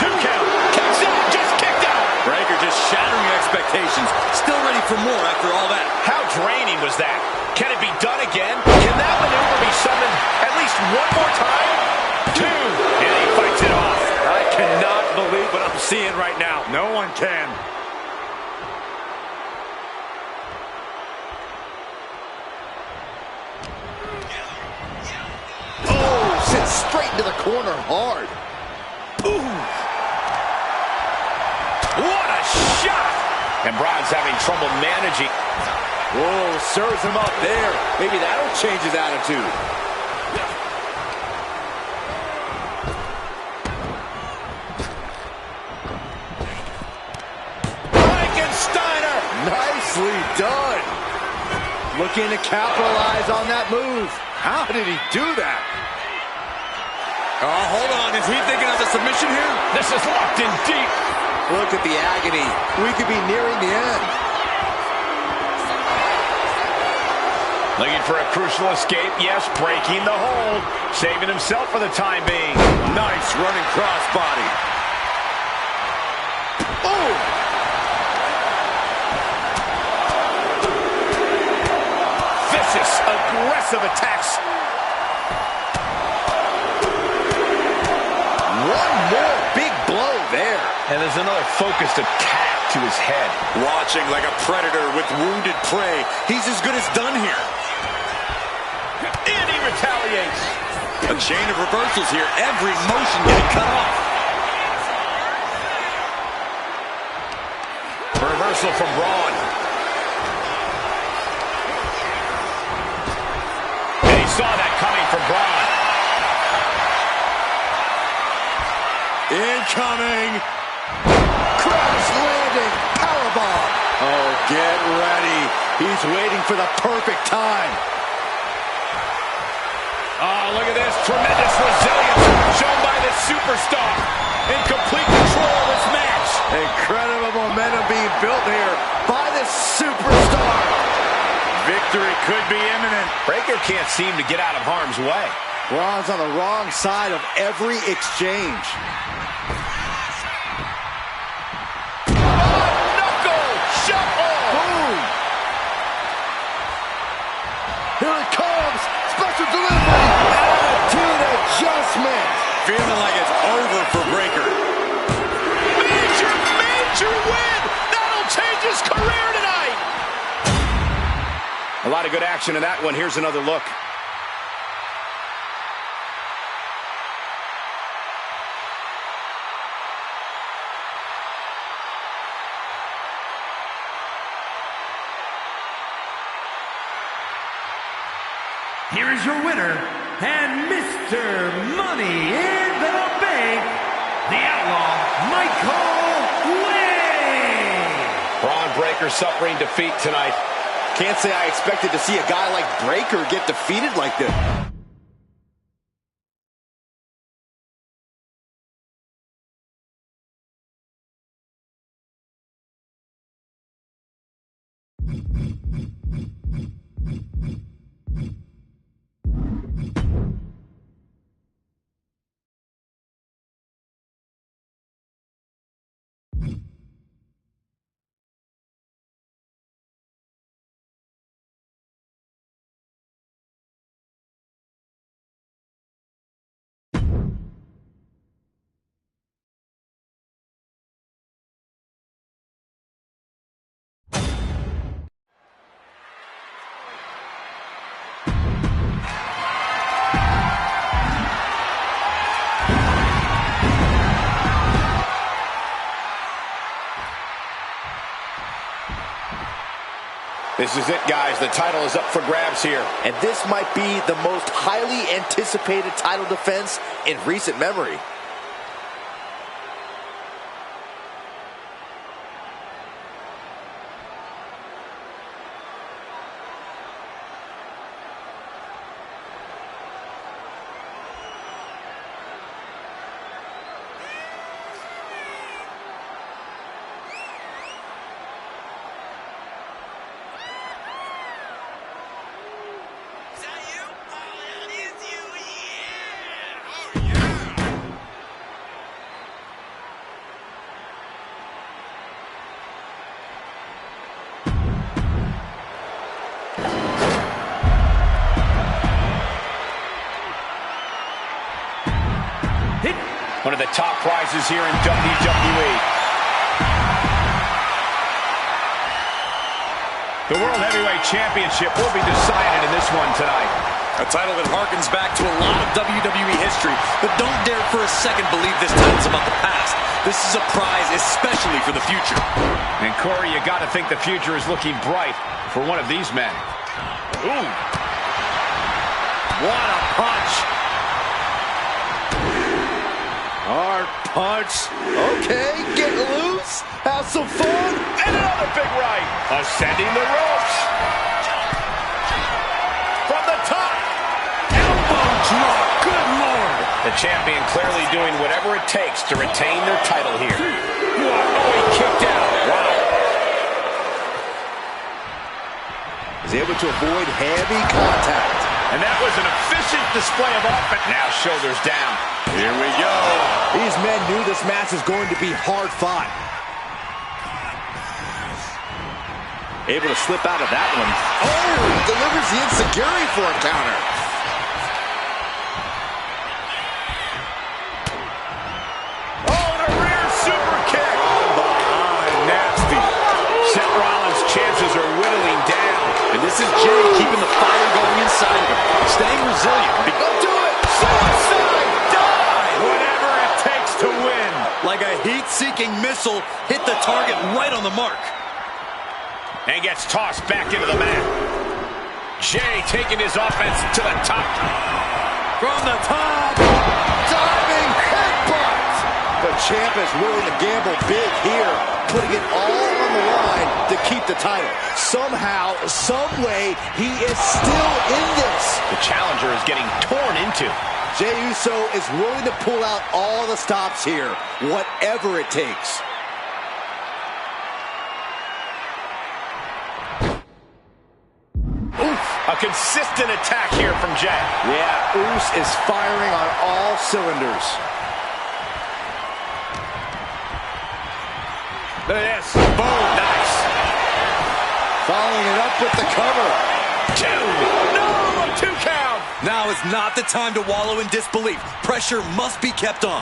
2 count. Kicks out, just kicked out. Breaker just shattering expectations. Still ready for more after all that. How draining was that? Can it be done again? Can that maneuver be summoned at least one more time? 2. And he fights it off. I cannot believe what I'm seeing right now. No one can. Sits straight into the corner hard. Ooh. What a shot! And Braun's having trouble managing. Whoa, serves him up there. Maybe that'll change his attitude. Frankensteiner! Nicely done. Looking to capitalize on that move. How did he do that? Oh, hold on. Is he thinking of a submission here? This is locked in deep. Look at the agony. We could be nearing the end. Looking for a crucial escape. Yes, breaking the hold. Saving himself for the time being. Nice running crossbody. Oh! Vicious, aggressive attacks. One more big blow there. And there's another focused attack to his head. Watching like a predator with wounded prey. He's as good as done here. And he retaliates. A chain of reversals here. Every motion getting cut off. Reversal from Braun. And he saw that coming from Braun. Incoming. Crash landing. Powerbomb. Oh, get ready. He's waiting for the perfect time. Oh, look at this. Tremendous resilience shown by this superstar. In complete control of this match. Incredible momentum being built here by this superstar. Victory could be imminent. Breaker can't seem to get out of harm's way. Braun's on the wrong side of every exchange. Knuckle shuffle. Boom. Here it comes. Special delivery. Attitude adjustment. Feeling like it's over for Breaker. Major win. That'll change his career tonight. A lot of good action in that one. Here's another look. Here is your winner, and Mr. Money in the Bank, the Outlaw, Michael Wwe. Braun Breaker suffering defeat tonight. Can't say I expected to see a guy like Breaker get defeated like this. This is it, guys. The title is up for grabs here. And this might be the most highly anticipated title defense in recent memory. One of the top prizes here in WWE. The World Heavyweight Championship will be decided in this one tonight. A title that harkens back to a lot of WWE history, but don't dare for a second believe this title's about the past. This is a prize especially for the future. And Corey, you got to think the future is looking bright for one of these men. Ooh. What a punch. Hard punch. Okay, get loose. Have some fun. And another big right. Ascending the ropes. From the top. Elbow drop. Good Lord. The champion clearly doing whatever it takes to retain their title here. Oh, he kicked out. Wow. Is able to avoid heavy contact. And that was an efficient display of offense. Now shoulders down. Here we go. These men knew this match was going to be hard fought. Able to slip out of that one. Oh, delivers the enziguri for a counter. Oh, the rear super kick. Nasty. Seth Rollins' chances are whittling down. And this is Jay keeping the fire going inside of him. Staying resilient. Don't do it. Suicide dive. Whatever it takes to win. Like a heat-seeking missile, hit the target right on the mark. And gets tossed back into the mat. Jay taking his offense to the top. From the top. Diving headbutt. The champ is willing to gamble big here, putting it all on the line to keep the title. Somehow, some way, he is still in this. The challenger is getting torn into. Jey Uso is willing to pull out all the stops here, whatever it takes. A consistent attack here from Jey. Yeah, Uso is firing on all cylinders. Look at this. Boom. Nice. Following it up with the cover. Two. No, a 2 count. Now is not the time to wallow in disbelief. Pressure must be kept on.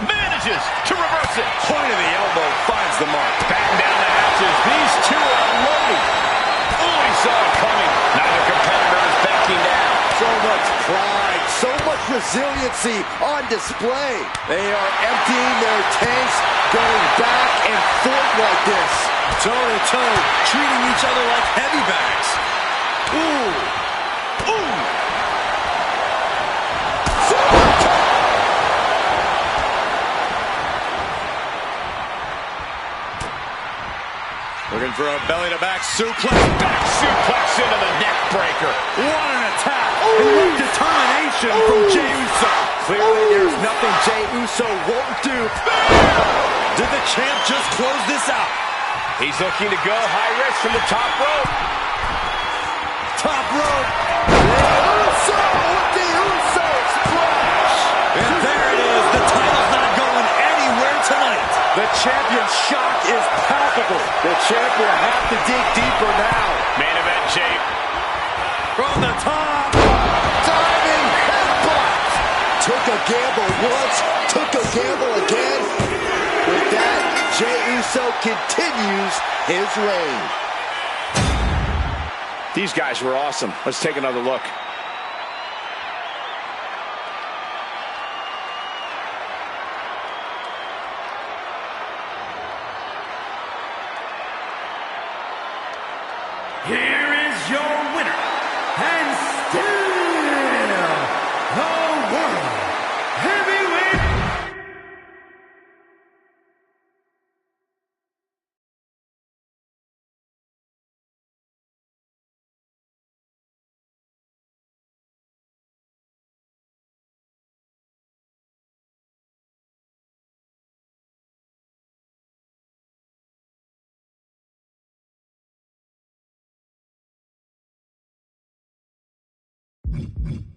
Manages to reverse it. Point of the elbow finds the mark. Batten down the hatches. These two are loaded. Oh, he saw it coming. Neither competitor is backing down. So much pride, so much resiliency on display. They are emptying their tanks, going back and forth like this. Toe-to-toe, treating each other like heavy bags. Ooh. Ooh. Looking for a belly-to-back suplex. Back suplex into the neck breaker. What an attack. And what determination from Jey Uso. Clearly, there's nothing Jey Uso won't do. Did the champ just close this out? He's looking to go high risk from the top rope. Top rope. Uso with the Uso splash. And there it is. The title's not going anywhere tonight. The champion's shock is palpable. The champ will have to dig deeper now. Main event, Jey. From the top. Diving headbutt. Took a gamble once, took a gamble again. With that, Jey Uso continues his reign. These guys were awesome. Let's take another look. you.